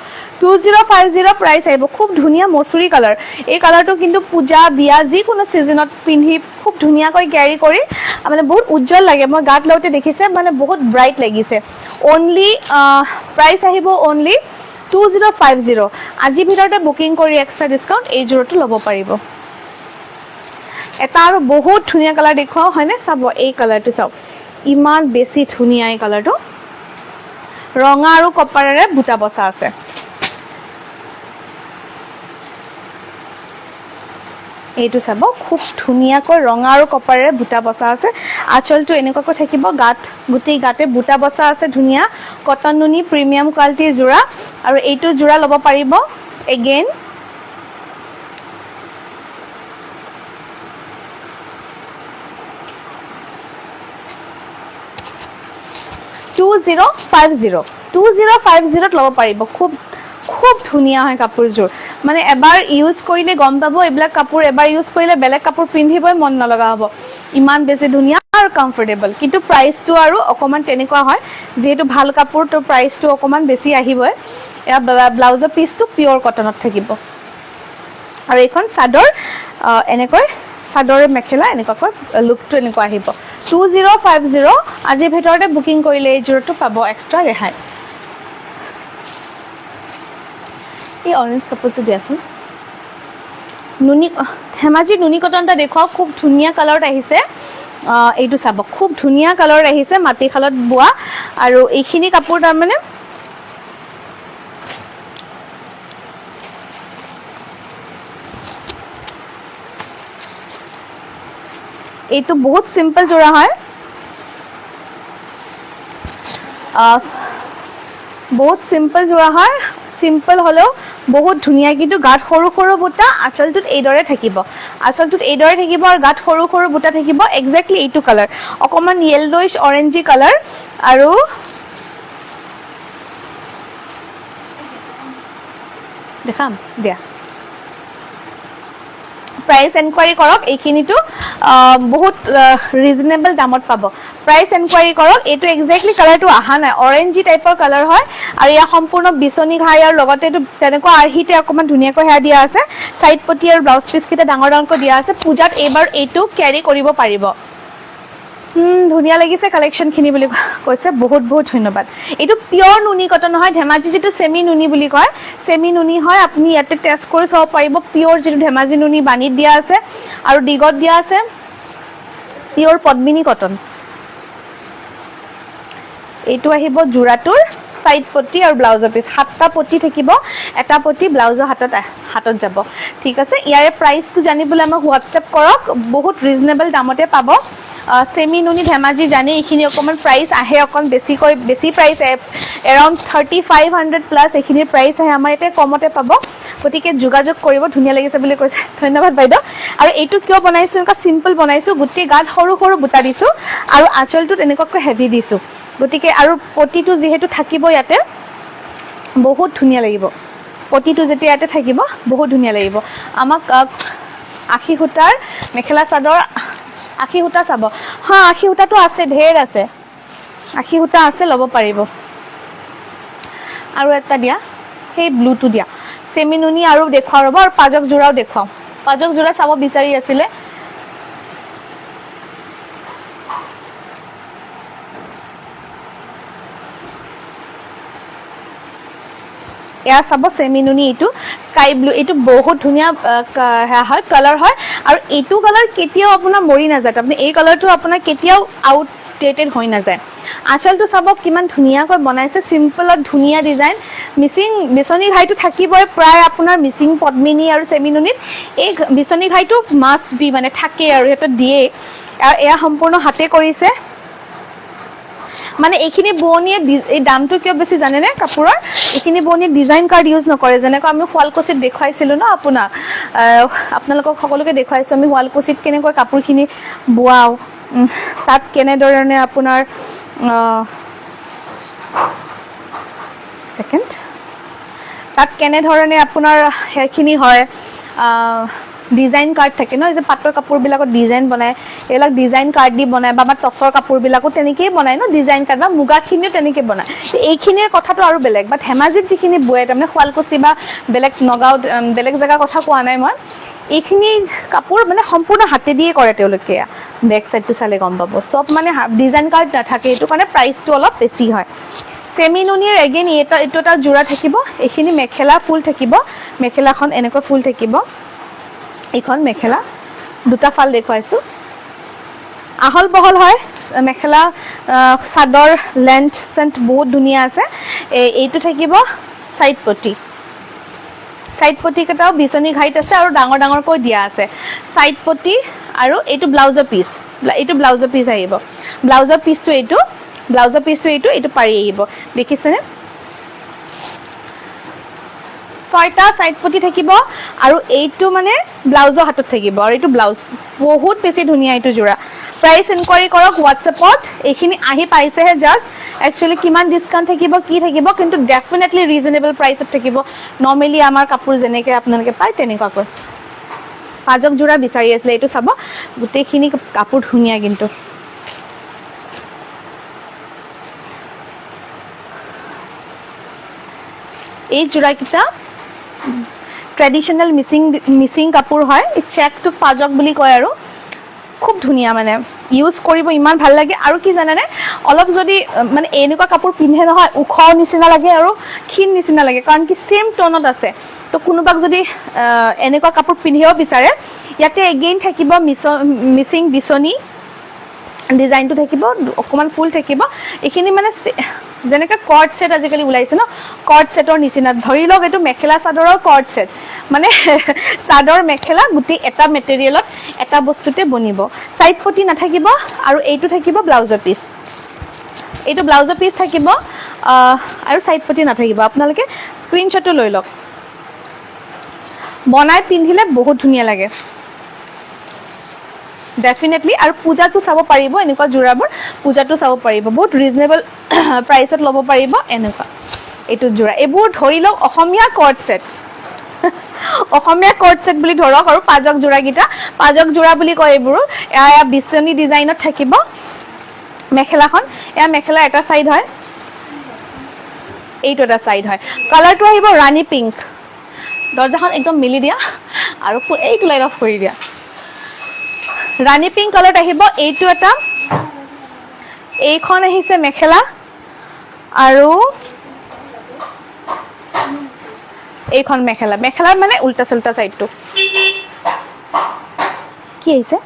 2050 প্ৰাইস আহিব খুব ধুনিয়া মসুৰী কালাৰ এই কালাৰটো কিন্তু পূজা বিয়া যি কোনো সিজনত পিন্ধি খুব ধুনিয়াকৈ ক্যাৰি কৰি মানে বহুত উজ্জ্বল লাগে মই গাত লওতে দেখিছে মানে বহুত ব্ৰাইট লাগিছে অনলি প্ৰাইস আহিব অনলি 2050 আজি ভিতৰতে বুকিং কৰি এক্সট্ৰা ডিসকাউন্ট এই জোৰটো ল'ব পাৰিব এটা আৰু বহুত ধুনিয়া কালাৰ দেখুৱাও হয়নে চাব এই কালাৰটো চাওক ইমান বেছি ধুনিয়া এই কালাৰটো ৰঙা আৰু কপাৰেৰে বুটা বসা আছে এইটো চাব খুব ধুনিয়াকৈ ৰঙা আৰু কপাৰেৰে বুটা বসা আছে আঁচলটো এনেকৈ থাকিব গাত গুটি গাতে বুটা বসা আছে ধুনিয়া কটন নুনি প্ৰিমিয়াম কোৱালিটিৰ জোৰা আৰু এইটো জোৰা ল'ব পাৰিব এগেইন $2050 ল'ব পাৰিব খুব ধুনিয়া হয় কাপোৰযোৰ মানে এবাৰ ইউজ কৰিলে গম পাব এইবিলাক কাপোৰ এবাৰ ইউজ কৰিলে বেলেগ কাপোৰ পিন্ধিবই মন নলগা হ'ব ইমান বেছি ধুনিয়া আৰু আৰু কমফৰ্টেবল কিন্তু প্ৰাইচটো আৰু অকণমান তেনেকুৱা হয় যিহেতু ভাল কাপোৰ তো প্ৰাইচটো অকণমান বেছি আহিবই এয়া ব্লাউজৰ পিচটো পিয়ৰ কটনত থাকিব আৰু এইখন চাদৰ এনেকৈ চাদৰ মেখেলা এনেকুৱাকৈ লুকটো এনেকুৱা আহিব 2050 আজিৰ ভিতৰতে বুকিং কৰিলে এই জোৰটো পাব এক্সট্ৰা ৰেহাই এই অৰেঞ্জ কাপোৰটো দিয়াচোন নুনি ধেমাজি নুনি কটনটা দেখুৱাওক খুব ধুনীয়া কালাৰত আহিছে এইটো চাব খুব ধুনীয়া কালাৰত আহিছে মাটিশালত বোৱা আৰু এইখিনি কাপোৰ তাৰমানে এইটো বহুত সিম্পল জোৰা হয় বহুত সিম্পল জোৰা হয় সিম্পল হলেও বহুত ধুনীয়া কিন্তু গাত সৰু সৰু বুটা আঁচলটোত এইদৰে থাকিব আৰু গাত সৰু সৰু বুটা থাকিব এক্স্যাক্টলি এইটো কালাৰ অকমান য়েল্লোইশ অৰেঞ্জি কালাৰ আৰু দেখাম দিয়া প্ৰাইস এনকুৱাৰী কৰক এইখিনিটো বহুত ৰিজনেবল দামত পাব প্ৰাইস এনকুৱাৰী কৰক এইটো এক্স্যাক্টলি কালাৰটো আহা নাই অৰেঞ্জি টাইপৰ কালাৰ হয় আৰু ইয়া সম্পূৰ্ণ বিচনি ঘাই আৰু লগতে এইটো তেনেকুৱা আৰহিতে অকমান ধুনীয়াকৈ হেয়া দিয়া আছে সাইড পটি আৰু ব্লাউজ পিস কিটা ডাঙৰ ডাঙৰকৈ দিয়া আছে পূজাত এইবাৰ এইটো ক্যাৰি কৰিব পাৰিব ধুনীয়া লাগিছে কালেকশন খিনি বুলি কৈছে বহুত বহুত ধন্যবাদ এইটো পিওর নুনি কটন হয় ধেমাজি যেটো সেমি নুনি বুলি কয় সেমি নুনি হয় আপুনি ইয়াতে টেস্ট কৰি চাব পাৰিব পিওৰ যেটো ধেমাজি নুনি বানিত দিয়া আছে আৰু দিগত দিয়া আছে পিওৰ পদ্মিনী কটন এইটো আহিব জোৰাটোৰ সাইড পটি আৰু ব্লাউজৰ পিস সাতটা পটি থাকিব এটা পটি ব্লাউজৰ হাতত যাব ঠিক আছে ইয়াৰে প্ৰাইসটো জানিবলৈ আমাক WhatsApp কৰক বহুত ৰিজনেবল দামতে পাব সেমি নুনি ধেমাজি জানি এইখিনি অকমান প্ৰাইস আহে অকন বেছি প্ৰাইস এৰাউন্ড 3500 প্লাস এইখিনি প্ৰাইস আহে আমাৰ এতে কমতে পাব গতিকে যোগাযোগ কৰিব ধুনীয়া লাগিছে বুলি কৈছে ধন্যবাদ বাইদেউ আৰু এইটো কিয় বনাইছো এনেকা সিম্পল বনাইছো গুটি গাত সৰু সৰু বুটা দিছো আৰু আঁচলটো এনেকুৱাকৈ হেভি দিছো গতিকে আৰু পটিটো যেহেতু থাকিব ইয়াতে বহুত ধুনীয়া লাগিব পটিটো যেতিয়া ইয়াতে থাকিব বহুত ধুনীয়া লাগিব আমাক আখি সূতাৰ মেখেলা চাদৰ আখি সূতা চাব হা আখি সূতাটো আছে ঢেৰ আছে আখি সূতা আছে ল'ব পাৰিব আৰু এটা দিয়া সেই ব্লুটো দিয়া সেমি নুনি আৰু দেখুৱা ৰব আৰু পাজক জোৰাও দেখুৱাও পাজক জোৰা চাব বিচাৰি আছিলে এয়া চাব সেমি নুনি এইটো স্কাই ব্লু এইটো বহুত ধুনীয়া হয় কালাৰ হয় আৰু এইটো কালাৰ কেতিয়াও আপোনাৰ মৰি নাযায় আপুনি এই কালাৰটো আপোনাৰ কেতিয়াও আউটডেটেড হৈ নাযায় আঁচলটো চাব কিমান ধুনীয়াকৈ বনাইছে সিম্পলত ধুনীয়া ডিজাইন মিচিং বিচনি ঘাইটো থাকিবই প্ৰায় আপোনাৰ মিচিং পদ্মিনী আৰু সেমি নুনিত এই বিচনি ঘাইটো মাস্ট বি মানে থাকে আৰু এটা দিয়ে এয়া সম্পূৰ্ণ হাতে কৰিছে মানে এইখিনি বোৱনীয়ে এই দামটো কিয় বেছি জানে নে কাপোৰৰ এইখিনি বোৱনীয়ে ডিজাইন কাৰ্ড ইউজ নকৰে যেনেকৈ আমি শুৱালকুছিত দেখুৱাইছিলো ন আপোনালোকক সকলোকে দেখুৱাইছো আমি শুৱালকুছিত কেনেকৈ কাপোৰখিনি বোৱাও তাত কেনেধৰণে আপোনাৰ তাত কেনেধৰণে আপোনাৰ সেইখিনি হয় ডিজাইন কাৰ্ড থাকে ন যে পাটৰ কাপোৰবিলাকত ডিজাইন বনায় এইবিলাক ডিজাইন কাৰ্ড দি বনায় বা আমাৰ টচৰ কাপোৰবিলাকো তেনেকেই বনায় ন ডিজাইন কাৰ্ড বা মুগাখিনিও তেনেকৈ বনায় এইখিনিৰ কথাটো আৰু বেলেগ বা ধেমাজিত যিখিনি বয় তাৰমানে শুৱালকুছি বা বেলেগ নগাঁও বেলেগ জেগাৰ কথা কোৱা নাই মই এইখিনি কাপোৰ মানে সম্পূৰ্ণ হাতে দিয়ে কৰে তেওঁলোকে বেক সাইডটো চালে গম পাব সব মানে ডিজাইন কাৰ্ড নাথাকে এইটো কাৰণে প্ৰাইচটো অলপ বেছি হয় সেমি নুনিৰ এগেইন এইটো এটা জোৰা থাকিব এইখিনি মেখেলা ফুল থাকিব মেখেলাখন এনেকৈ ফুল থাকিব এইখন মেখেলা দুটা ফাল দেখুৱাইছো আহল বহল হয় মেখেলা চাদৰ লেন্থ সেন্ট বহুত ধুনীয়া আছে এইটো থাকিব সাইড পটি কেটাও বিচনি ঘাইত আছে আৰু ডাঙৰ ডাঙৰকৈ দিয়া আছে সাইড পটি আৰু এইটো ব্লাউজৰ পিস আহিব ব্লাউজৰ পিসটো এইটো পাৰি আহিব দেখিছেনে 6টা সাইড পটি থাকিব আৰু এইটো মানে ব্লাউজৰ হাতত থাকিব আৰু এইটো ব্লাউজ বহুত বেছি ধুনীয়া এইটো জোৰা প্ৰাইস ইনকুৱাৰি কৰক WhatsAppত এইখিনি আহি পাইছেহে জাস্ট একচুয়ালি কিমান ডিসকাউন্ট থাকিব কি থাকিব কিন্তু ডেফিনেটলি ৰিজনেবল প্ৰাইসত থাকিব নৰমালি আমাৰ কাপোৰ যেনেকৈ আপোনালোকে পায় তেনেকুৱাকৈ পাজক জোৰা বিচাৰি আছিলে এইটো চাব গোটেইখিনি কাপোৰ ধুনীয়া কিন্তু এই যোৰাকেইটা ট্ৰেডিশ্যনেল মিচিং কাপোৰ হয়। এই চেকটোক পাজক বুলি কয় আৰু খুব ধুনীয়া, মানে ইউজ কৰিব ইমান ভাল লাগে। আৰু কি জানেনে, অলপ যদি মানে এনেকুৱা কাপোৰ পিন্ধে নহয়, ওখ নিচিনা লাগে আৰু ক্ষীণ নিচিনা লাগে, কাৰণ কি ছেম টনত আছে। তো কোনোবাক যদি এনেকুৱা কাপোৰ পিন্ধিব বিচাৰে, ইয়াতে এগেইন থাকিব মিচিং বিচনী ডিজাইনটো থাকিব, অকণমান ফুল থাকিব। এইখিনি মানে যেনেকৈ কৰ্ড ছেট আজিকালি ওলাইছে ন, কৰ্ড ছেটৰ নিচিনা। ধৰি লওক এইটো মেখেলা চাদৰৰ কৰ্ড ছেট, মানে চাদৰ মেখেলা গোটেই এটা মেটেৰিয়েলত এটা বস্তুতে বনিব। ছাইড পটি নাথাকিব। আৰু এইটো থাকিব ব্লাউজৰ পিচ, এইটো ব্লাউজৰ পিচ থাকিব আৰু ছাইড পটি নাথাকিব। আপোনালোকে স্ক্ৰীনশ্বটো লৈ লওক, বনাই পিন্ধিলে বহুত ধুনীয়া লাগে ডেফিনেটলি। আৰু পূজাটো চাব পাৰিব, এনেকুৱা যোৰাবোৰ পূজাটো চাব পাৰিব, বহুত ৰিজনেবল প্ৰাইচত ল'ব পাৰিব এনেকুৱা। এইটো যোৰা, এইবোৰ ধৰি লওক অসমীয়া কৰ্ড ছেট, অসমীয়া কৰ্ড ছেট বুলি ধৰক। আৰু পাজক যোৰাকেইটা পাজক যোৰা বুলি কয় এইবোৰ। এয়া বিচনী ডিজাইনত থাকিব মেখেলাখন। এয়া মেখেলা এটা ছাইড হয়, এইটো এটা ছাইড হয়। কালাৰটো আহিব ৰাণী পিংক। দৰ্জাখন একদম মিলি দিয়া আৰু এইটো লাইট অফ কৰি দিয়া। ৰাণী পিংক কালাৰত আহিব। এইটো এটা, এইখন আহিছে মেখেলা, আৰু এইখন মেখেলা। মেখেলাৰ মানে উল্টা চুল্টা চাইডটো কি আহিছে।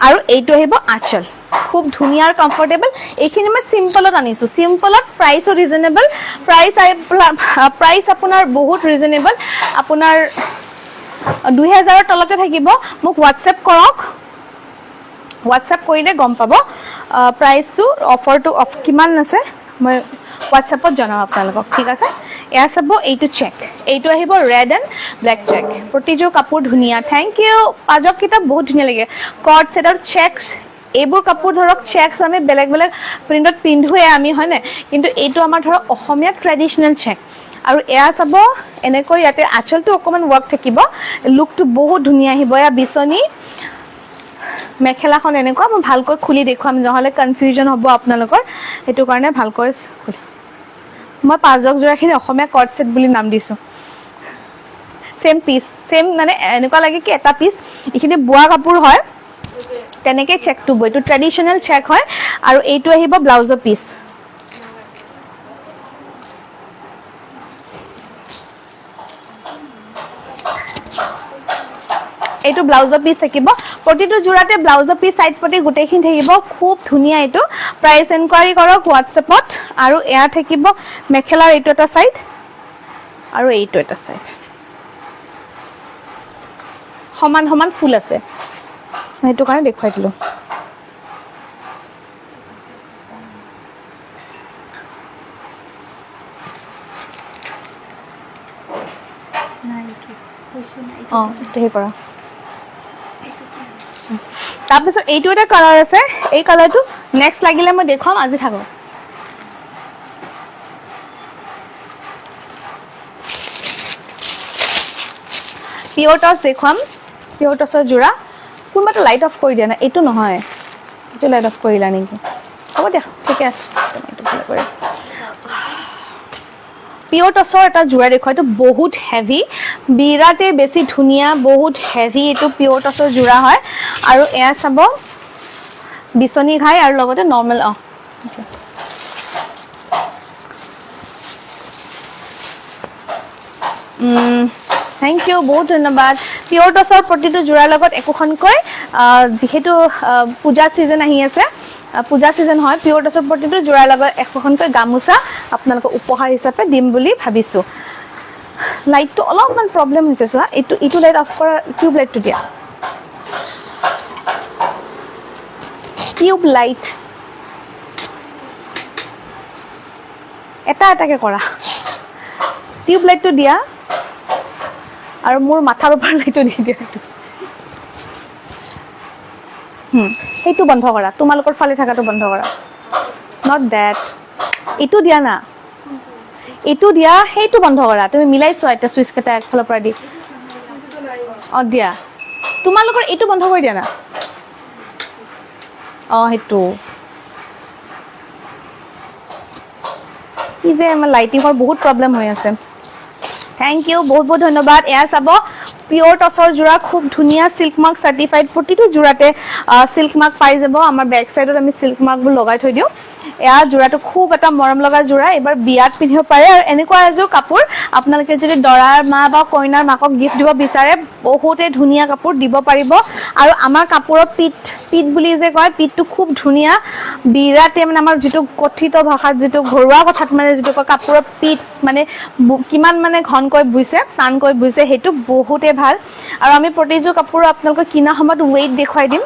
আৰু এইটো আহিব আঁচল, খুব ধুনীয়া আৰু কমফৰ্টেবল। এইখিনি মই চিম্পলত আনিছোঁ, চিম্পলত প্ৰাইচো ৰিজনেবল। প্ৰাইচ আপোনাৰ বহুত ৰিজনেবল, আপোনাৰ 2000ৰ তলতে থাকিব। মোক হোৱাটছএপ কৰক, হোৱাটছএপ কৰিলে গম পাব প্ৰাইচটো, অফাৰটো কিমান আছে মই হোৱাটছএপত জনাম আপোনালোকক, ঠিক আছে। এয়া চাব, এইটো চেক, এইটো আহিব ৰেড এণ্ড ব্লেক চেক। প্ৰতিযোৰ কাপোৰ ধুনীয়া। Thank U. পাজককেইটা বহুত ধুনীয়া লাগে, কৰ্ড ছেট আৰু চেকছ। এইবোৰ কাপোৰ ধৰক চেকছ আমি বেলেগ বেলেগ প্ৰিণ্টত পিন্ধোৱে আমি, হয়নে, কিন্তু এইটো আমাৰ ধৰক অসমীয়া ট্ৰেডিশ্যনেল চেক। আৰু এয়া চাব, এনেকৈ ইয়াতে আঁচলটো অকণমান ৱৰ্ক থাকিব, লুকটো বহুত ধুনীয়া আহিব। এয়া বিচনী মেখেলাখন এনেকুৱা। মই ভালকৈ খুলি দেখুৱাম, নহ'লে কনফিউজন হ'ব আপোনালোকৰ, সেইটো কাৰণে ভালকৈ খুলি। মই পাজক যোৰাখিনি অসমীয়া কৰ্ড ছেট বুলি নাম দিছোঁ। ছেম পিচ, ছেম মানে এনেকুৱা লাগে কি এটা পিচ। এইখিনি বোৱা কাপোৰ হয়, তেনেকৈ চেকটো বয়। এইটো ট্ৰেডিশ্যনেল চেক হয়। আৰু এইটো আহিব ব্লাউজৰ পিচ। এইটো ব্লাউজৰ পিচ থাকিব। প্ৰতিটো যোৰাতে ব্লাউজৰ পিচ, ছাইড পটি গোটেইখিনি থাকিব, খুব ধুনীয়া। এইটো প্ৰাইচ এনকুৱাৰী কৰক হোৱাটছএপত। আৰু এয়া থাকিব মেখেলাৰ এইটো এটা ছাইড আৰু এইটো এটা ছাইড, সমান সমান ফুল আছে, সেইটো কাৰণে দেখুৱাই দিলোঁ। অঁ, সেই কৰা। তাৰপিছত এইটো এটা কালাৰ আছে, এই কালাৰটো নেক্সট লাগিলে মই দেখুৱাম, আজি থাকক। পিয়ৰ টচ দেখুৱাম, পিয়ৰ টচৰ যোৰা। কোনোবা এটা লাইট অফ কৰি দিয়া নাই, এইটো নহয়, এইটো লাইট অফ কৰিলা নেকি? হ'ব দিয়া, ঠিকে আছে। এইটো ভালে কৰি পিয়ৰ টচৰ এটা যোৰা দেখুৱাই, এইটো বহুত হেভি, বিৰাটেই বেছি ধুনীয়া, বহুত হেভি। এইটো পিয়ৰ টচৰ যোৰা হয়। আৰু এয়া চাব, বিচনী ঘাই আৰু লগতে নৰ্মেল। থেংক ইউ, বহুত ধন্যবাদ। পিয়ৰ টচৰ প্ৰতিটো যোৰাৰ লগত একোখনকৈ, যিহেতু পূজা ছিজন আহি আছে, পূজা ছিজন হয়, পিয়ৰ টচৰ প্ৰতিটো যোৰাৰ লগত একোখনকৈ গামোচা আপোনালোকক উপহাৰ হিচাপে দিম বুলি ভাবিছোঁ। লাইটটো অলপমান প্ৰব্লেম হৈছে, চোৱা। এইটো লাইট অফ কৰা, টিউব লাইটটো দিয়া, টিউব লাইট এটা এটাকে কৰা, টিউব লাইটটো দিয়া। আৰু মোৰ মাথাৰ ওপৰত লাইটটো দি দিয়া। সেইটো বন্ধ কৰা, তোমালোকৰ ফালে থকাটো বন্ধ কৰা। নট ডেট, এইটো দিয়া না, এইটো দিয়া, সেইটো বন্ধ কৰা। তুমি মিলাই চোৱা এতিয়া চুইচ কেইটা একফালৰ পৰা দি। অঁ, দিয়া। তোমালোকৰ এইটো বন্ধ কৰি দিয়া না। অঁ, সেইটো কি যে আমাৰ লাইটিঙৰ বহুত প্ৰব্লেম হৈ আছে থেংক ইউ বহুত বহুত ধন্যবাদ এয়া চাব পিওৰ টসৰ জোড়া খুব ধুনিয়া সিল্ক মাৰ্ক সাৰ্টিফাইড প্ৰতিটো জোড়াতে সিল্ক মাৰ্ক পাই যাব আমাৰ ব্যাক সাইডত আমি সিল্ক মাৰ্কবোৰ লগাই থৈ দিও এয়া জোড়াটো খুব এটা মৰম লগা জোড়া এবাৰ বিয়াত পিন্ধিব পাৰে আৰু এনেকুৱা এযোৰ কাপোৰ আপোনালোকে যদি দৰাৰ মা বা কইনাৰ মাকক গিফ্ট দিব বিচাৰে বহুতে ধুনিয়া কাপোৰ দিব পাৰিব আৰু আমাৰ কাপোৰৰ পিঠ বুলি যে কয় পিঠটো খুব ধুনিয়া বিৰাটে মানে আমাৰ যেটো কথিত ভাষাত যেটো ঘৰুৱা কথাত মানে যেটো কাপোৰৰ পিঠ মানে কিমান মানে ঘনকৈ বুইছে টানকৈ বুইছে হেতু বহুতে ভাল আৰু আমি প্ৰতিযোৰ কাপোৰ আপোনালোকক কিনা সময়ত ওয়েট দেখুৱাই দিম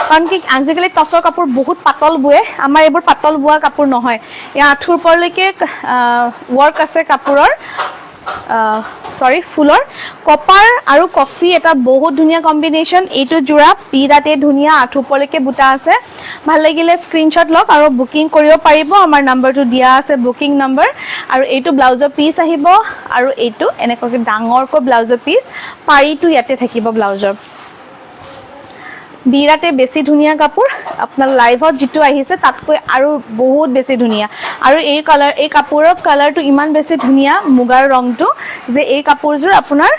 কাৰণ কি আজিকালি টসৰ কাপোৰ বহুত পাতল বুয়ে আমাৰ এইবোৰ পাতল বুৱা কাপোৰ নহয় ইয়া আঁঠুৰ পৰলৈকে ওয়াৰ্ক আছে কাপোৰৰ সৰি ফুলৰ কপাৰ আৰু কফি এটা বহুত ধুনিয়া কম্বিনেশন এইটো জোড়া বিৰাটে ধুনিয়া আঁঠুৰ পৰলৈকে বুটা আছে ভাল লাগিলে স্ক্ৰিনশ্বট লওক আৰু বুকিং কৰিব পাৰিব আমাৰ নম্বৰটো দিয়া আছে বুকিং নম্বৰ আৰু এইটো ব্লাউজৰ পিস আহিব আৰু এইটো এনেকৈ ডাঙৰকৈ ব্লাউজৰ পিস পাৰিটো ইয়াতে থাকিব ব্লাউজৰ বিৰাটে বেছি ধুনিয়া কাপোৰ আপোনাৰ লাইভত যেটো আহিছে তাতকৈ আৰু বহুত বেছি ধুনিয়া আৰু এই কাপোৰৰ কালাৰটো ইমান বেছি ধুনিয়া মুগাৰ ৰংটো যে এই কাপোৰজোৰ আপোনাৰ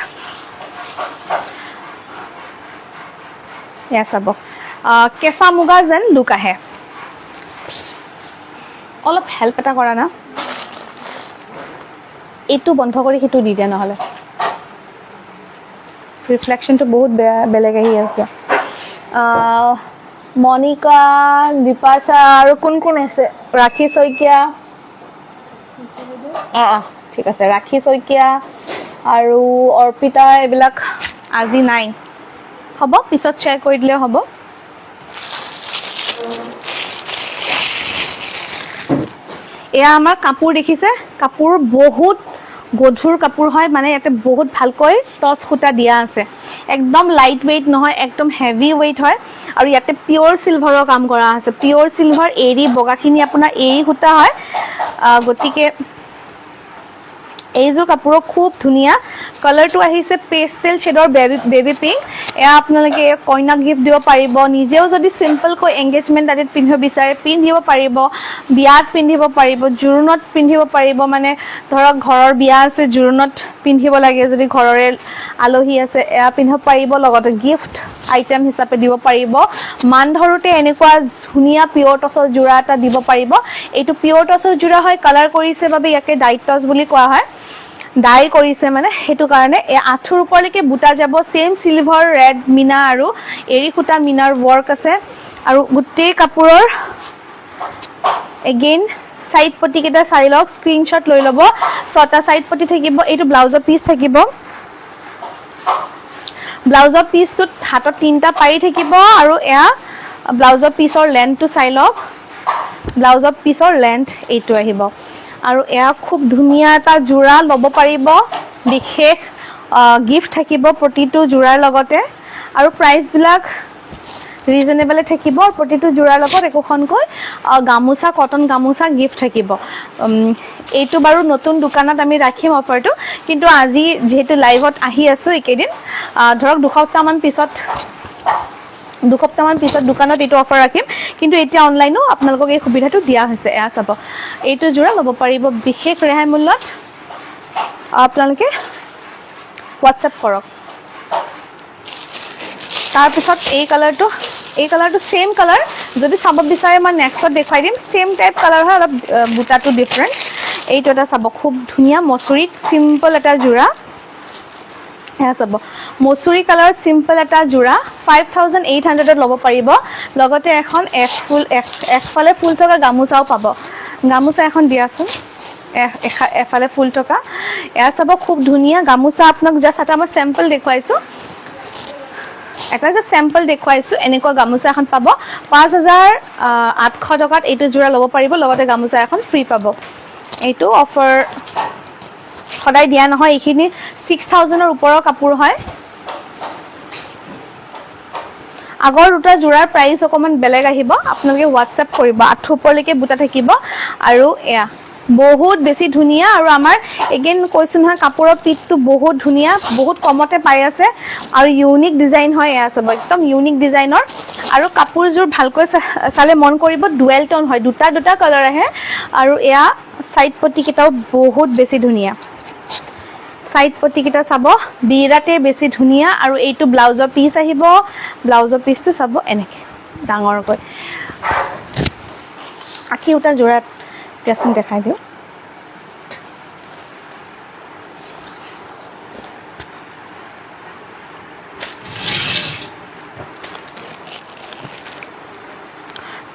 এয়া চাব কেঁচা মুগা যেন লুক আহে অলপ হেল্প এটা কৰা না এইটো বন্ধ কৰি হিটো দি দিয়া নহলে ৰিফ্লেকশনটো বহুত বেলেগ আহি আছে মনিকা দীপাশা আৰু কোন আছে ৰাখি শইকীয়া ঠিক আছে ৰাখি শইকীয়া আৰু অৰ্পিতা এবিলাক আজি নাই হ'ব পিছত শেয়াৰ কৰি দিলে হ'ব এয়া আমাৰ কাপোৰ দেখিছে কাপোৰ বহুত গধুৰ কাপোৰ হয় মানে ইয়াতে বহুত ভালকৈ টস খুটা দিয়া আছে একদম লাইট ওয়েট নহয় একদম হেভি ওয়েট হয় আৰু ইয়াতে পিওৰ সিলভাৰৰ কাম কৰা আছে পিওৰ সিলভাৰ এৰি বগাখিনি আপোনাৰ এৰি খুটা হয় গতিকে এইযোৰ কাপোৰ খুব ধুনিয়া কালাৰটো আহিছে পেস্টেল শেডৰ বেবি পিঙ্ক এয়া আপোনালোকে কইনাক গিফ্ট দিব পাৰিব নিজেও যদি সিম্পল কৈ এংগেজমেন্ট আদিত পিন্ধিব বিচাৰে পিন্ধিব পাৰিব বিয়াত পিন্ধিব পাৰিব জোৰোণত পিন্ধিব পাৰিব মানে ধৰক ঘৰৰ বিয়া আছে জোৰোণত পিন্ধিব লাগে যদি ঘৰৰে আলহী আছে এয়া পিন্ধিব পাৰিব লগতে গিফ্ট আইটেম হিচাপে দিব পাৰিব মান ধৰোতে এনেকুৱা ধুনিয়া পিওৰ টসৰ জোড়া এটা দিব পাৰিব এইটো পিওৰ টসৰ জোড়া হয় কালাৰ কৰিছে বাবে ইয়াকে ডাইট টস বুলি কোৱা হয় ডাই কৰিছে মানে হেতু কাৰণে এই আঁঠুৰ ওপৰলৈকে বুটা যাব সেম সিলভাৰ ৰেড মিনা আৰু এৰি খুটা মিনাৰ ওয়াৰ্ক আছে আৰু গুটেই কাপোৰৰ এগেইন সাইড পটি কেটা চাই লওক স্ক্ৰিনশট লৈ লব ছটা সাইড পটি থাকিব এইটো ব্লাউজৰ পিস থাকিব ব্লাউজৰ পিসটোত হাতত তিনটা পাৰি থাকিব আৰু এয়া ব্লাউজৰ পিসৰ লেন্থটো চাই লওক ব্লাউজৰ পিসৰ লেন্থ এইটো আহিব আৰু এয়া খুব ধুনিয়া এটা জোড়া লব পাৰিব বিশেষ গিফট থাকিব প্ৰতিটো জোড়াৰ লগতে আৰু প্ৰাইস বিলাক ৰিজনেবল থাকিব প্ৰতিটো জোড়াৰ লগত একোখনকৈ গামুচা কটন গামুচা গিফট থাকিব এইটো বাৰু নতুন দোকানত আমি ৰাখিম অফাৰটো কিন্তু আজি যেহেতু লাইভত আহি আছো একেদিন ধৰক দুসপ্তাহমান পিছত দোকানত এইটো অফাৰ ৰাখিম কিন্তু এতিয়া অনলাইনো আপোনালোকক এই সুবিধাটো দিয়া হৈছে এয়া চাব এইটো জোড়া ল'ব পাৰিব বিশেষ ৰেহাই মূল্যত আপোনালোকে হোৱাটছআপ কৰক তাৰ পিছত এই কালাৰটো সেম কালাৰ যদি চাব বিচাৰে মই নেক্সটত দেখাই দিম সেম টাইপ কালাৰ হয় অলপ বুটাটো ডিফাৰেন্ট এইটো এটা চাব খুব ধুনিয়া মসুৰীত সিম্পল এটা জোড়া এয়া চাব মসুৰী কালাৰ সিম্পল এটা জোড়া 5800 ল'ব পাৰিব লগতে এখন একফালে ফুল থকা গামুচাও পাব গামুচা এখন দিয়াচোন এফালে ফুল থকা এয়া চাব খুব ধুনিয়া গামুচা আপোনাক জাস্ট এটা মই স্যাম্পল দেখুৱাইছো এটা যে স্যাম্পল দেখুৱাইছো এনেকুৱা গামুচা এখন পাব 5800 টকাত এইটো জোড়া ল'ব পাৰিব লগতে গামুচা এখন ফ্ৰী পাব এইটো অফাৰ সদায় দিয়া নহয় এইখিনি 6000 ৰ ওপৰৰ কাপোৰ হয় আগৰ দুটা জোড়াৰ প্ৰাইস অকমান বেলেগ আহিব আপোনালোকে হোৱাটছআপ কৰিব আঠু ওপৰলৈকে বুটা থাকিব আৰু এয়া বহুত বেছি ধুনীয়া আৰু আমাৰ এগেইন কৈছো নহয় কাপোৰৰ পিটটো বহুত ধুনীয়া বহুত কমতে পাই আছে আৰু ইউনিক ডিজাইন হয় এয়া সব একদম ইউনিক ডিজাইনৰ আৰু কাপোৰযোৰ ভালকৈ চালে মন কৰিব ডুৱেল টোন হয় দুটা কালাৰ আহে আৰু এয়া সাইড পটি কেটাও বহুত বেছি ধুনীয়া সাইড পটি কেটা চাব বিৰাতে বেছি ধুনীয়া আৰু এইটো ব্লাউজৰ পিস আহিব ব্লাউজৰ পিসটো চাব এনেকে ডাঙৰকৈ আখি উটা জোড়াত দিয়াচোন দেখাই দিওঁ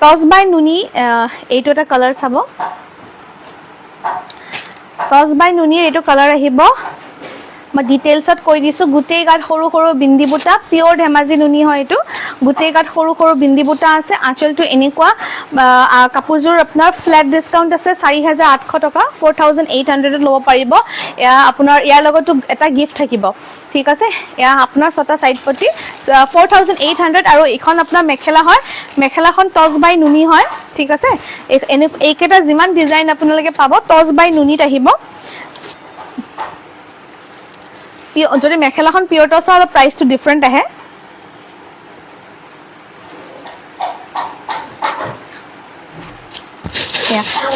টস বাই নুনি এইটো এটা কালাৰ চাব টস বাই নুনিৰ এইটো কালাৰ আহিব মই ডিটেইলছত কৈ দিছো গুটেই গাত সৰু সৰু বিন্দি বুটা পিওৰ ধেমাজি নুনি হয় এটো গুটেই গাত সৰু সৰু বিন্দি বুটা আছে আঁচলটো এনেকুৱা কাপোৰযোৰ আপোনাৰ ফ্ল্যাট ডিসকাউন্ট আছে 4800 টকা 4800 লব পাৰিব এয়া আপোনাৰ ইয়াৰ লগতো এটা গিফট থাকিব ঠিক আছে এয়া আপোনাৰ ছটা সাইড পটি 4800 আৰু এখন আপোনাৰ মেখেলা হয় মেখেলাখন টস বাই নুনি হয় ঠিক আছে এইকেটা যিমান ডিজাইন আপোনালোকে পাব টস বাই নুনিত আহিব যদি মেখেলাখন পিওর টস আৰু প্ৰাইসটো ডিফাৰেন্ট আহে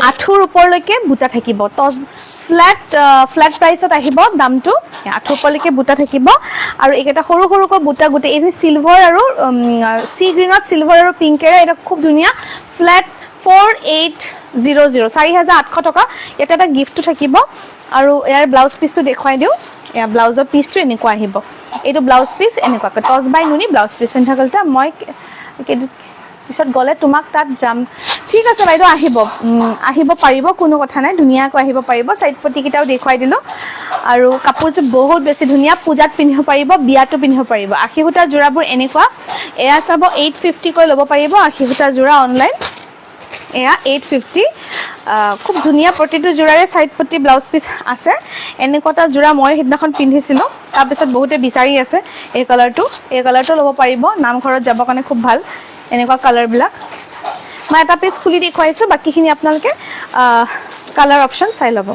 আঠুৰ ওপৰলৈকে বুটা থাকিব টস ফ্ল্যাট প্ৰাইসত আহিব দামটো আঠুৰ ওপৰলৈকে বুটা থাকিব আৰু এইকেটা সৰু সৰুকৈ বুটা গুটে এই সিলভাৰ আৰু সি গ্ৰীনত সিলভাৰ আৰু পিংকেৰে এটা খুব ধুনীয়া ফ্ল্যাট 4800 4800 টকা এটা এটা গিফট থাকিব আৰু ইয়াৰ ব্লাউজ পিসটো দেখাই দিও এয়া ব্লাউজৰ পিসটো এনেকুৱা আহিব এইটো ব্লাউজ পিস এনেকুৱা টস বাই নুনি ব্লাউজ পিস এনথাকলটা মই পিছত গলে তোমাক তাত যাম ঠিক আছে বাইদেউ আহিব পাৰিব কোনো কথা নাই ধুনিয়াকৈ আহিব পাৰিব সাইড পটি কিটাও দেখাই দিলো আৰু কাপোৰটো বহুত বেছি ধুনিয়া পূজাত পিন্ধিব পাৰিব বিয়াটো পিন্ধিব পাৰিব আখি হুটা জোৰাবোৰ এনেকুৱা এয়া চাব 850 কৈ লব পাৰিব আখি হুটা জোৰা অনলাইন এয়া 850 খুব ধুনিয়া প্ৰতিটো জোৰাৰে সাইড পটি ব্লাউজ পিস আছে এনেকটা জোৰা মই হিদনাখন পিন্ধিছিলো তাৰ পিছত বহুতে বিচাৰি আছে এই কালাৰটো লব পাৰিব নামঘৰত যাব কাৰণে খুব ভাল এনেকুৱা কালাৰ বিলাক মই এটা পিস খুলি দেখাইছো বাকিখিনি আপোনালোকে কালাৰ অপচন চাই লব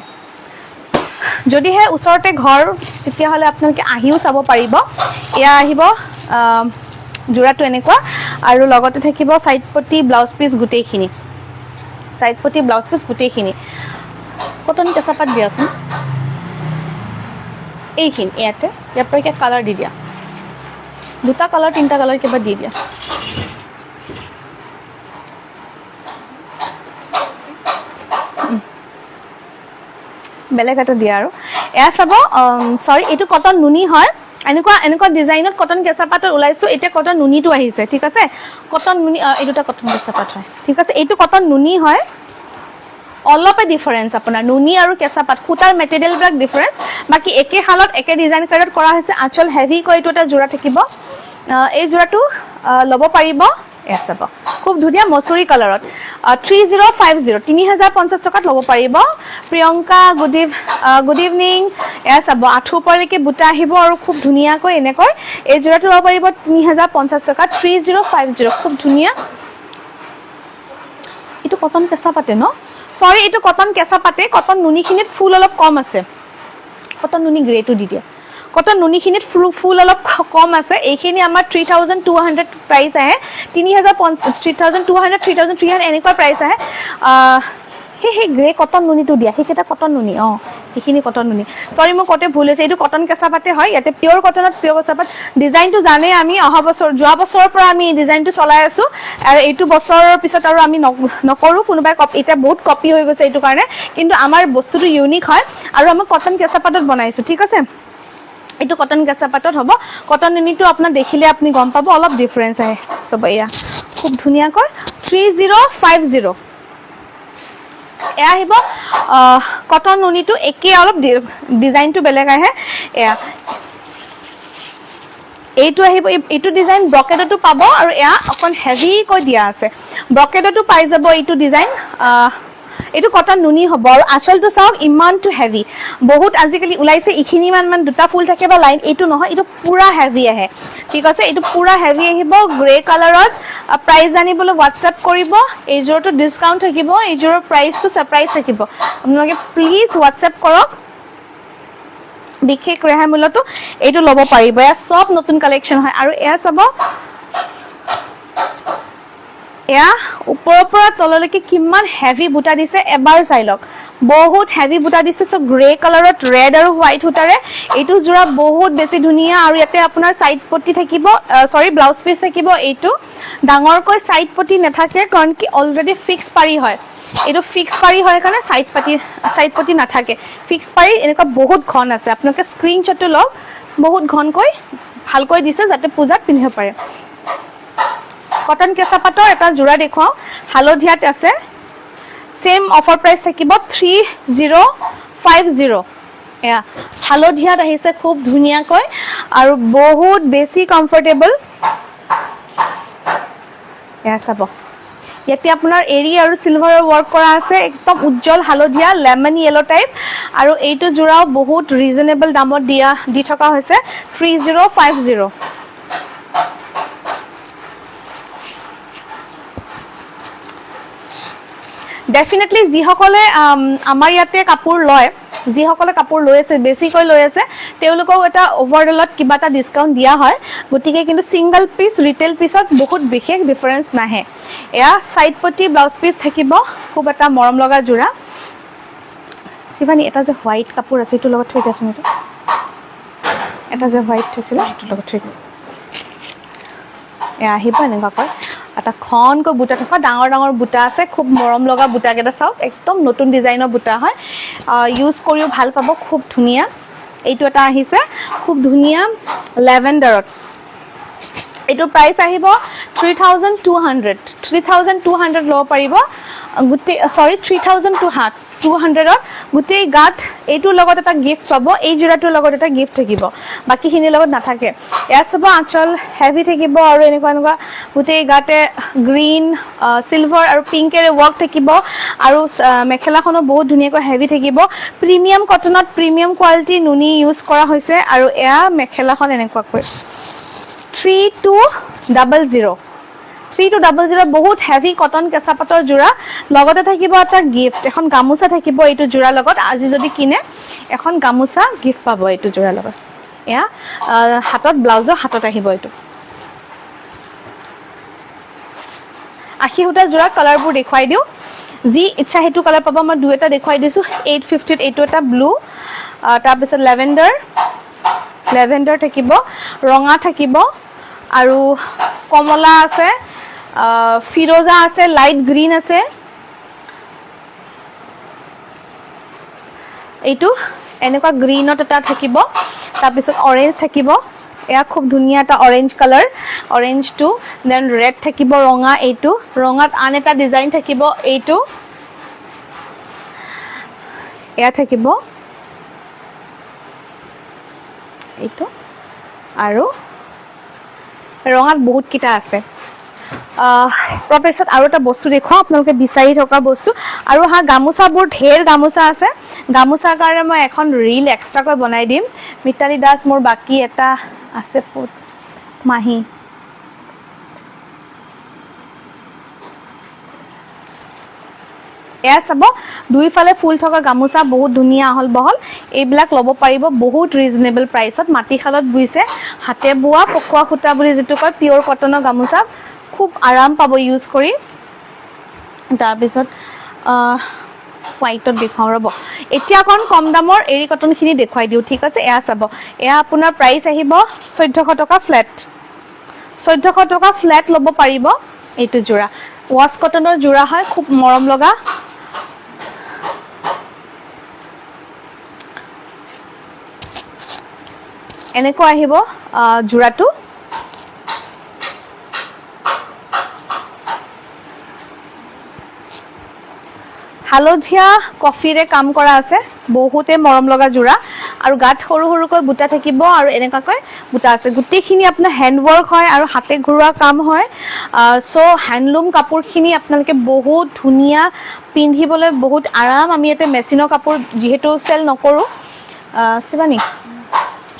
যদি হে ওচৰতে ঘৰ তেতিয়া হলে আপোনালোকে আহিও চাব পাৰিব এয়া আহিব জোৰাটো এনেকুৱা আৰু লগতে থাকিব সাইড পটি ব্লাউজ পিস গুটেইখিনি সাইড পটি ব্লাউজ পিস গুটেইখিনি কটন কেঁচাপাত দিয়াচোন এইখিনি ইয়াতে ইয়াৰ পৰা কি কালাৰ দি দিয়া দুটা কালাৰ তিনটা কালাৰ কিবা দি দিয়া বেলেগ এটা দিয়া আৰু এয়া চাব সৰি এইটো কটন নুনি হয় এনেকুৱা ডিজাইনত কটন কেঁচাপাতৰ ওলাইছো এটা কটন নুনিটো আহিছে ঠিক আছে কটন নুনি এইটা কটন কেঁচাপাত হয় ঠিক আছে এইটো কটন নুনি হয় অলপে ডিফাৰেন্স আপোনাৰ নুনি আৰু কেঁচাপাত খুটাৰ মেটেৰিয়েল বিলাক ডিফাৰেন্স বাকি একে হালত একে ডিজাইন কাৰ্ডত কৰা হৈছে আঁচল হেভি কৈ এইটো এটা জোৰা থাকিব এই জোৰাটো লব পাৰিব এয়া চাব খুব ধুনীয়া মসুৰী কালাৰত 3050 3050 টকাত লব পাৰিব প্ৰিয়ংকা গুড ইভিনিং এয়া চাব আঠু পৰলৈকে বুটা আহিব আৰু খুব ধুনীয়াকৈ এনেকৈ এই জোৰাটো লব পাৰিব 3050 টকা 3050 খুব ধুনীয়া এটো কটন কেঁচা পাতে ন সৰি এটো কটন কেঁচা পাতে কটন নুনিখিনিত ফুল অলপ কম আছে কটন নুনি গ্ৰেটো দি দিয়া কটন নুনিখিনিত ফুল অলপ কম আছে এইখিনি আমাৰ 3200 প্ৰাইস আহে 3200 3300 এনেকুৱা প্ৰাইস আহে হে গ্ৰে কটন নুনিটো দিয়া হেকেটা কটন নুনি এইখিনি কটন নুনি সৰি মই কতে ভুল হৈছে এইটো কটন কেঁচা পাতে হয় ইয়াতে পিওর কটনত পিওর কেঁচা পাত ডিজাইনটো জানে আমি অহা বছৰ যোৱা বছৰৰ পৰা আমি ডিজাইনটো চলাই আছো আৰু এইটো বছৰৰ পিছত আৰু আমি নকৰো কোনোবাই এটা বহুত কপি হৈ গৈছে এইটো কাৰণে কিন্তু আমাৰ বস্তুটো ইউনিক হয় আৰু আমি কটন কেঁচা পাতত বনাইছো ঠিক আছে এইটো কটন কেঁচা পাতত হ'ব কটন নুনিটো আপোনাৰ দেখিলে আপুনি গম পাব অলপ ডিফাৰেন্স আহে সব এয়া খুব ধুনীয়াকৈ 3050 এয়া আহিব কটন নুনিটো একে অলপ ডিজাইনটো বেলেগ আহে এয়া এইটো আহিব এইটো ডিজাইন ব্ৰকেডটো পাব আৰু এয়া অকন হেভি কৈ দিয়া আছে ব্ৰকেডটো পাই যাব এইটো ডিজাইন এইটো কটন নুনি হ'ব আৰু আঁচলটো চাওক ইমানটো হেভি বহুত আজিকালি ওলাইছে এইখিনি মান দুটা ফুল থাকে বা লাইন এইটো নহয় এইটো পুৰা হেভি আহে ঠিক আছে এইটো পুৰা হেভি আহিব গ্ৰে কালাৰত প্ৰাইস জানিবলৈ হোৱাটছআপ কৰিব এইযোৰটো ডিসকাউন্ট থাকিব এইযোৰৰ প্ৰাইসটো সাৰপ্ৰাইজ থাকিব আপোনালোকে প্লিজ হোৱাটছআপ কৰক বিশেষ ৰেহাই মূল্যটো এইটো ল'ব পাৰিব এয়া সব নতুন কালেকচন হয় আৰু এয়া চাব এয়া ওপৰৰ পৰা তললৈকে কিমান হেভি বুটা দিছে এবাৰ চাই লওক বহুত হেভি বুটা দিছে সো গ্ৰে কালাৰত ৰেড আৰু হোৱাইট হুটাৰে এইটো জোৰা বহুত বেছি ধুনিয়া আৰু ইয়াতে আপোনাৰ সাইড পট্টি থাকিব সৰি ব্লাউজ পিস থাকিব এইটো ডাঙৰকৈ সাইড পট্টি নাথাকে কাৰণ কি অলৰেডি ফিক্স পাৰি হয় এইটো ফিক্স পাৰি হয় কাৰণে সাইড পট্টি নাথাকে ফিক্স পাৰি এনেকুৱা বহুত ঘন আছে আপোনালোকে স্ক্ৰিনশ্বটটো লওক বহুত ঘনকৈ ভালকৈ দিছে যাতে পূজাত পিন্ধিব পাৰে কটন কেঁচা পাটৰ এটা জোৰা দেখুৱাও হালধিয়াত আছে সেম অফাৰ প্ৰাইস থাকিব 3050 এয়া হালধিয়াত আহিছে খুব ধুনিয়াকৈ আৰু বহুত বেছি কমফৰ্টেবল এয়া চাব ইয়াতে আপোনাৰ এৰি আৰু সিলভাৰৰ ওয়াৰ্ক কৰা আছে একদম উজ্জ্বল হালধিয়া লেমন ইয়েলো টাইপ আৰু এইটো জোৰাও বহুত ৰিজনেবল দামত দি থকা হৈছে 3050 ডেফিনেটলি যিসকলে আমাৰ ইয়াতে কাপোৰ লয় যিসকলে কাপোৰ লৈ আছে বেছিকৈ লৈ আছে তেওঁলোকক এটা ওভাৰঅলত কিবা এটা ডিসকাউন্ট দিয়া হয় গতিকে কিন্তু সিঙ্গেল পিস ৰিটেল পিছত বহুত বিশেষ ডিফাৰেন্স নাহে এয়া সাইড পটি ব্লাউজ পিস থাকিব খুব এটা মৰম লগা জোৰা শিৱানী এটা যে হোৱাইট কাপোৰ আছে এটো লগত থৈ দিছে নেকি এটা যে হোৱাইট থৈছিল এটো লগত থৈ দিম এয়া আহিব এনেকৈ এটা খনকৈ বুটা থকা ডাঙৰ ডাঙৰ বুটা আছে খুব মৰম লগা বুটা কেটা চাওক একদম নতুন ডিজাইনৰ বুটা হয় ইউজ কৰিও ভাল পাব খুব ধুনিয়া এইটো এটা আহিছে খুব ধুনিয়া লেভেণ্ডাৰত এইটো প্ৰাইস আহিব 3200 লব পাৰিব গুটে সৰি 3200 গুটেই গাত এইটোৰ লগত এটা গিফট পাব এই জোৰাটোৰ লগত এটা গিফট থাকিব বাকি খিনিৰ লগত নাথাকে এয়া সব আঁচল হেভি থাকিব আৰু এনেকুৱা গুটেই গাতে গ্ৰীন সিলভাৰ আৰু পিংকেৰে ওয়াৰ্ক থাকিব আৰু মেখেলাখনো বহুত ধুনিয়াকৈ হেভি থাকিব প্ৰিমিয়াম কটনত প্ৰিমিয়াম কোৱালিটি নুনি ইউজ কৰা হৈছে আৰু এয়া মেখেলাখন এনেকুৱাকৈ 3200 বহুত হেভি কটন কেঁচা পাটৰ জোৰা লগতে থাকিব এটা গিফট এখন গামুচা থাকিব এইটো জোৰা লগত আজি যদি কিনে এখন গামুচা গিফট পাব এইটো জোৰা লগত এয়া হাতত ব্লাউজৰ হাতত আহিব এইটো আখি হুটা জোৰা কালাৰবোৰ দেখুৱাই দিও যি ইচ্ছা হেতু কালাৰ পাব মই দুটা দেখুৱাই দিছো 850 ত এইটো এটা ব্লু তাৰ পিছত লেভেণ্ডাৰ থাকিব ৰঙা থাকিব আৰু কমলা আছে ফিৰোজা আছে লাইট গ্ৰীন আছে এইটো এনেকুৱা গ্ৰীনত এটা থাকিব তাৰ পিছত অৰেঞ্জ থাকিব এয়া খুব ধুনিয়া এটা orange colour orange to then red থাকিব ৰঙা এইটো ৰঙাত আন এটা ডিজাইন থাকিব এইটো এয়া থাকিব এইটো আৰু ৰঙাত বহুত কিটা আছে প্ৰপেছত আৰু এটা বস্তু দেখুৱা আপোনালোকে বিচাৰি থকা বস্তু আৰু হা গামুচাবোৰ ঢেৰ গামুচা আছে গামুচাৰ কাৰণে মই এখন ৰীল এক্সট্ৰাকৈ বনাই দিম মিতালী দাস মোৰ বাকি এটা আছে মাহি এয়া চাব দুইফালে ফুল থকা গামুচা বহুত ধুনিয়া আহল বহল এইবিলাক ল'ব পাৰিব বহুত ৰিজনেবল প্ৰাইসত মাটিশালত বুইছে হাতে বোৱা পকোৱা খুটা বুলি যেটো কয় পিওৰ কটনৰ গামুচা খুব আৰাম পাব ইউজ কৰি তাৰ পিছত হোৱাইটত দেখাও ৰব এতিয়া কম দামৰ এৰি কটন খিনি দেখুৱাই দিও ঠিক আছে এয়া চাব এয়া আপোনাৰ প্ৰাইস আহিব 1400 টকা ফ্ল্যাট 1400 টকা ফ্ল্যাট ল'ব পাৰিব এইটো জোৰা ওয়াশ কটনৰ জোৰা হয় খুব মৰম লগা এনেকৈ আহিব জোৰাটো হালধিয়া কফিৰে কাম কৰা আছে বহুতে মৰম লগা জোৰা আৰু গাত সৰু সৰুকৈ বুটা থাকিব আৰু এনেকুৱাকৈ বুটা আছে গোটেইখিনি আপোনাৰ হেণ্ডৱৰ্ক হয় আৰু হাতে ঘূৰোৱা কাম হয় সো হ্যান্ডলুম কাপোৰখিনি আপোনালোকে বহুত ধুনীয়া পিন্ধিবলৈ বহুত আৰাম আমি ইয়াতে মেচিনৰ কাপোৰ যেহেতু সেল নকৰো শিবানী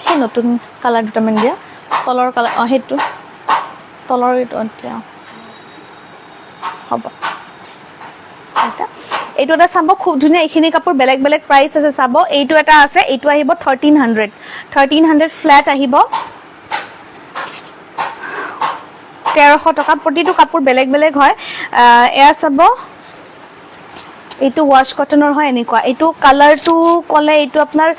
এই নতুন কালাৰ দুটামান দিয়া তলৰ কালাৰ হেতু তলৰ হ'ব এইটো এটা চাব খুব ধুনীয়া এইখিনি কাপোৰ বেলেগ বেলেগ প্ৰাইস আছে চাব এইটো এটা আছে এইটো আহিব 1300 ফ্ল্যাট আহিব 1300 টকা প্ৰতিটো কাপোৰ বেলেগ বেলেগ হয় এয়া চাব এইটো ওয়াশ কটনৰ হয় এনেকুৱা এইটো কালাৰটো কলে এইটো আপোনাৰ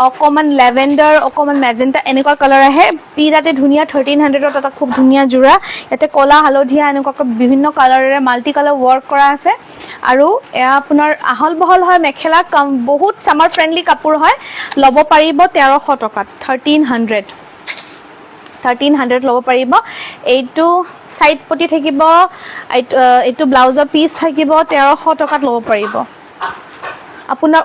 অকমান লেভেন্ডাৰ অকমান মেজেন্টা এনেকুৱা কালাৰ আহে বিৰাতে ধুনীয়া 1300 টকা খুব ধুনীয়া জোৰা ইয়াতে কলা হালধীয়া এনেকুৱা বিভিন্ন কালাৰেৰে মাল্টি কালাৰ ওয়াৰ্ক কৰা আছে আৰু এয়া আপোনাৰ আহল বহল হয় মেখেলা বহুত সামাৰ ফ্ৰেন্ডলি কাপোৰ হয় লব পাৰিব 1300 টকাত 1300 লব পাৰিব এইটো সাইড পটি থাকিব এইটো ব্লাউজৰ পিস থাকিব 1300 টকাত লব পাৰিব আপোনাৰ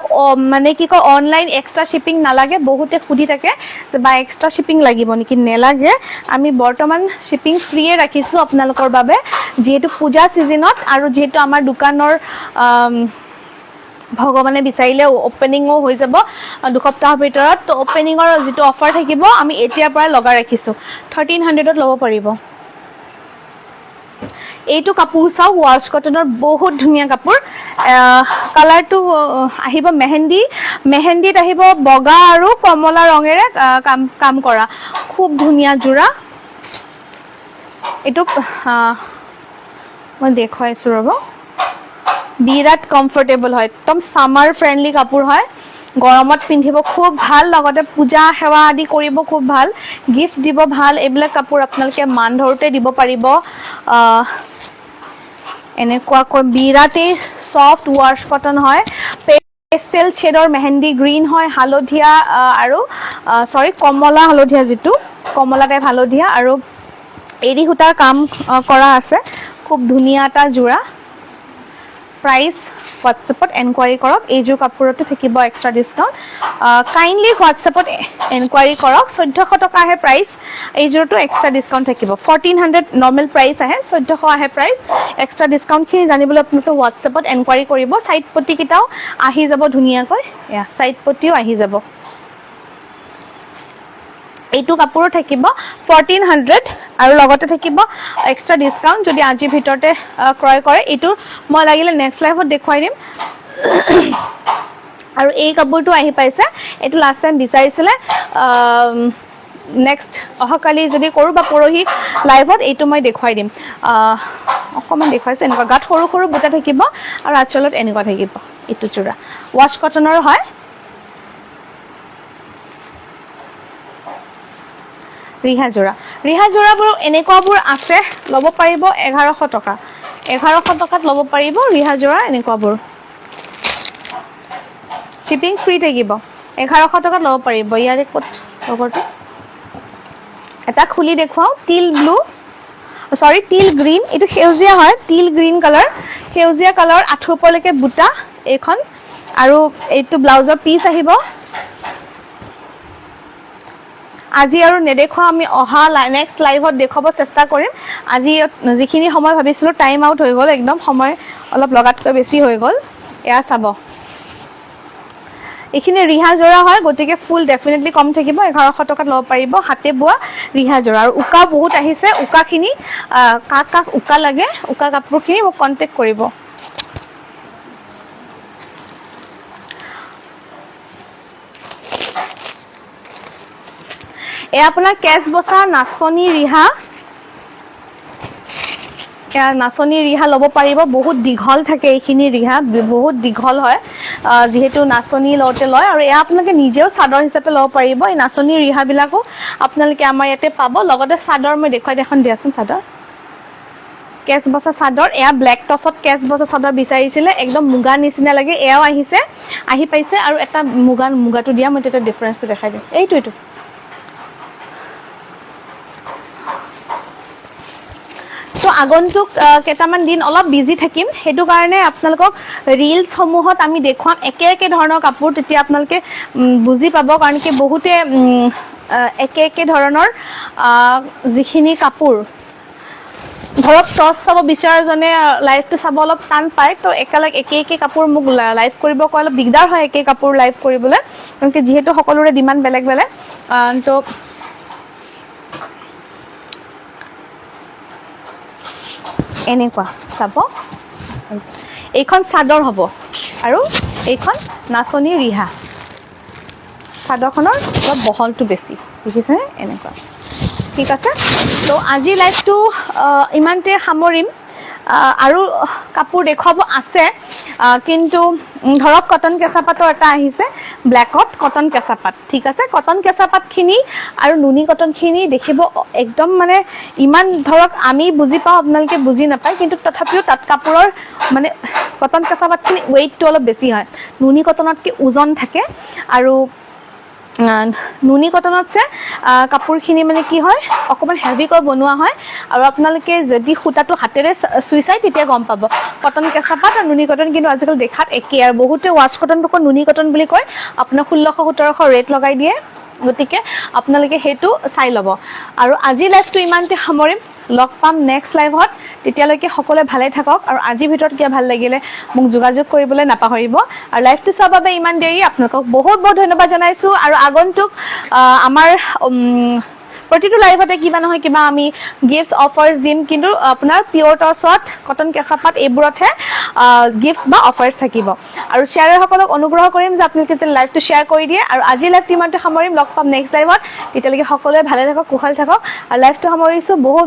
মানে কি কয় অনলাইন এক্সট্ৰা শিপিং নালাগে বহুতে খুদি থাকে যে বা এক্সট্ৰা শিপিং লাগিব নেকি নেলাগে আমি বৰ্তমান শিপিং ফ্ৰীয়ে ৰাখিছো আপোনালোকৰ বাবে যেহেতু পূজা সিজনত আৰু যেহেতু আমাৰ দোকানৰ ভগৱানে বিচাৰিলে ওপেনিংও হৈ যাব দুসপ্তাহৰ ভিতৰত তো ওপেনিংৰ যেটো অফাৰ থাকিব আমি এতিয়াৰ পৰা লগা ৰাখিছো 1300ত লব পাৰিব এইটো কাপোৰ চাও ওয়াশ কটনৰ বহুত ধুনীয়া কাপোৰ কালাৰটো আহিব মেহেন্দিত আহিব বগা আৰু কমলা ৰঙেৰে কাম কৰা খুব ধুনীয়া জোৰা এইটো মই দেখুৱাইছো ৰব বিৰাট কমফৰ্টেবল হয় একদম সামাৰ ফ্ৰেন্ডলি কাপোৰ হয় গৰমত পিন্ধিব খুব ভাল লগতে পূজা সেৱা আদি কৰিব খুব ভাল গিফট দিব ভাল এইবিলাক কাপোৰ আপোনালোকে মান ধৰোতে দিব পাৰিব এনেকুৱাকৈ বিৰাটে সফট ওয়াশ কটন হয় পেস্টেল শেডৰ মেহেন্দি গ্ৰীন হয় হালধীয়া আৰু সৰি কমলা হালধীয়া যেটো কমলা টাইপ হালধীয়া আৰু এৰি হুটাৰ কাম কৰা আছে খুব ধুনীয়া এটা জোৰা প্ৰাইস হোৱাটছএপত এনকুৱাৰী কৰক এইযোৰ কাপোৰতে থাকিব এক্সট্ৰা ডিসকাউন্ট কাইন্ডলি হোৱাটছএপত এনকুৱাৰী কৰক 1400 টকা আহে প্ৰাইস এইযোৰটো এক্সট্ৰা ডিসকাউন্ট থাকিব 1400 নৰ্মেল প্ৰাইস আহে 1400 আহে প্ৰাইস এক্সট্ৰা ডিসকাউন্ট খিনি জানিবলৈ আপোনালোকে হোৱাটছএপত এনকুৱাৰী কৰিব সাইড পটি কিটাও আহি যাব ধুনীয়াকৈ এয়া সাইড পটিও আহি যাব এইটো কাপোৰ থাকিব 1400 আৰু লগতে থাকিব এক্সট্ৰা ডিসকাউন্ট যদি আজি ভিতৰতে ক্ৰয় কৰে এইটো মই লাগিলে নেক্সট লাইভত দেখুৱাই দিম আৰু এই কাপোৰটো আহি পাইছে এইটো লাষ্ট টাইম বিচাৰিছিলে নেক্সট অহাকালি যদি কৰো বা পৰহি লাইভত এইটো মই দেখুৱাই দিম অকমান দেখুৱাইছে এনেকুৱা গাত সৰু সৰু বুটা থাকিব আৰু আচলত এনেকুৱা থাকিব এইটো জোৰা ওয়াশ কটনৰ হয় ৰিহা জোৰাবোৰ এনেকুৱাবোৰ আছে লব পাৰিব 1100 টকা 1100 টকাত লব পাৰিব ৰিহা জোৰা এনেকুৱাবোৰ শিপিং ফ্ৰী থাকিব 1100 টকাত লব পাৰিব ইয়াৰে কত লগৰটো এটা খুলি দেখুৱাও টিল গ্ৰীন এইটো সেউজীয়া হয় টিল গ্ৰীন কালাৰ সেউজীয়া কালাৰ আঠুপলৈকে বুটা এইখন আৰু এইটো ব্লাউজৰ পিস আহিব আজি আৰু নেদেখুৱা আমি অহা নেক্সট লাইভত দেখাব চেষ্টা কৰিম আজি যিখিনি সময় ভাবিছিলো টাইম আউট হৈ গল একদম সময় অলপ লগাতকৈ বেছি হৈ গল এয়া চাব এইখিনি ৰিহা জোৰা হয় গতিকে ফুল ডেফিনেটলি কম থাকিব 1100 টকাত লব পাৰিব হাতে বোৱা ৰিহা জোৰা আৰু উকা বহুত আহিছে উকাখিনি কাক উকা লাগে উকা কাপোৰখিনি মোক কন্টাক্ট কৰিব এ আপোনাৰ কেছ বসা নাচনী ৰিহা নাচনী ৰিহা লব পাৰিব বহুত দীঘল থাকে এইখিনি ৰিহা বহুত দীঘল হয় যেহেতু নাচনী লওতে লয় আৰু এয়া আপোনালোকে নিজেও চাদৰ হিচাপে লব পাৰিব এই নাচনী ৰিহা বিলাকো আপোনালোকে আমাৰ ইয়াতে পাব লগতে চাদৰ মই দেখুৱাই এখন দিয়াচোন চাদৰ কেছ বসা চাদৰ এয়া ব্ল্যাক টছত কেছ বসা চাদৰ বিচাৰিছিলে একদম মুগা নিচিনা লাগে এয়াও আহি পাইছে আৰু এটা মুগাটো দিয়া মই এটা ডিফাৰেন্সটো দেখাই দিম এইটো তো আগন্তুক কেইটামান দিন অলপ বিজি থাকিম, সেইটো কাৰণে আপোনালোকক ৰিলছসমূহত আমি দেখুৱাম একে ধৰণৰ কাপোৰ, তেতিয়া আপোনালোকে বুজি পাব। কাৰণ কি বহুতে একে ধৰণৰ যিখিনি কাপোৰ ধৰক টচ চাব বিচাৰজনে লাইভটো চাব অলপ টান পায়, তো একেলগে একে কাপোৰ মোক লাইভ কৰিব কয়, অলপ দিগদাৰ হয় একে কাপোৰ লাইভ কৰিবলৈ, কাৰণ কি যিহেতু সকলোৰে ডিমাণ্ড বেলেগ বেলেগ। তো এনেকুৱা চাব, এইখন চাদৰ হ'ব আৰু এইখন নাচনী ৰিহা। চাদৰখনৰ অলপ বহলটো বেছি, দেখিছেনে? এনেকুৱা। ঠিক আছে, তো আজি লাইভটো ইমানতে সামৰিম। আৰু কাপোৰ দেখুৱাব আছে, কিন্তু ধৰক কটন কেঁচাপাতৰ এটা আহিছে ব্লেকত, কটন কেঁচাপাত। ঠিক আছে, কটন কেঁচাপাতখিনি আৰু নুনি কটনখিনি দেখিব একদম মানে ইমান ধৰক আমি বুজি পাওঁ, আপোনালোকে বুজি নাপায়, কিন্তু তথাপিও তাত কাপোৰৰ মানে কটন কেঁচাপাতখিনি ৱেইটটো অলপ বেছি হয়, নুনি কটনতকৈ ওজন থাকে। আৰু নুনি কটনতছে কাপোৰখিনি মানে কি হয় অকণমান হেভিকৈ বনোৱা হয়, আৰু আপোনালোকে যদি সূতাটো হাতেৰে চুই চাই তেতিয়া গম পাব। কটন কেঁচাপাত আৰু নুনি কটন কিন্তু আজিকালি দেখাত একেই, আৰু বহুতে ৱাছ কটনটোকো নুনি কটন বুলি কয়, আপোনাৰ 1600-1700 ৰেট লগাই দিয়ে, গতিকে আপোনালোকে সেইটো চাই ল'ব। আৰু আজি লাইভটো ইমানতে সামৰিম, লগ পাম নেক্সট লাইভত। তেতিয়ালৈকে সকলোৱে ভালে থাকক, আৰু আজিৰ ভিতৰত কিবা ভাল লাগিলে মোক যোগাযোগ কৰিবলৈ নাপাহৰিব। আৰু লাইভটো চোৱাৰ বাবে ইমান দেৰি আপোনালোকক বহুত ধন্যবাদ জনাইছোঁ। আৰু আগন্তুক আমাৰ প্ৰতিটো লাইভতে কিবা নহয় কিবা আমি গিফ্টছ অফাৰ্ছ দিম, কিন্তু আপোনাৰ পিয়ৰ টচত কটন কেঁচাপাত এইবোৰতহে গিফ্টছ বা অফাৰ্ছ থাকিব। আৰু শ্বেয়াৰসকলক অনুগ্ৰহ কৰিম যে আপোনালোকে যে লাইভটো শ্বেয়াৰ কৰি দিয়ে। আৰু আজি লাইভটো ইমানতে সামৰিম, লগ পাম নেক্সট লাইভত। তেতিয়ালৈকে সকলোৱে ভালে থাকক, কুশল থাকক, আৰু লাইভটো সামৰিছোঁ। বহুত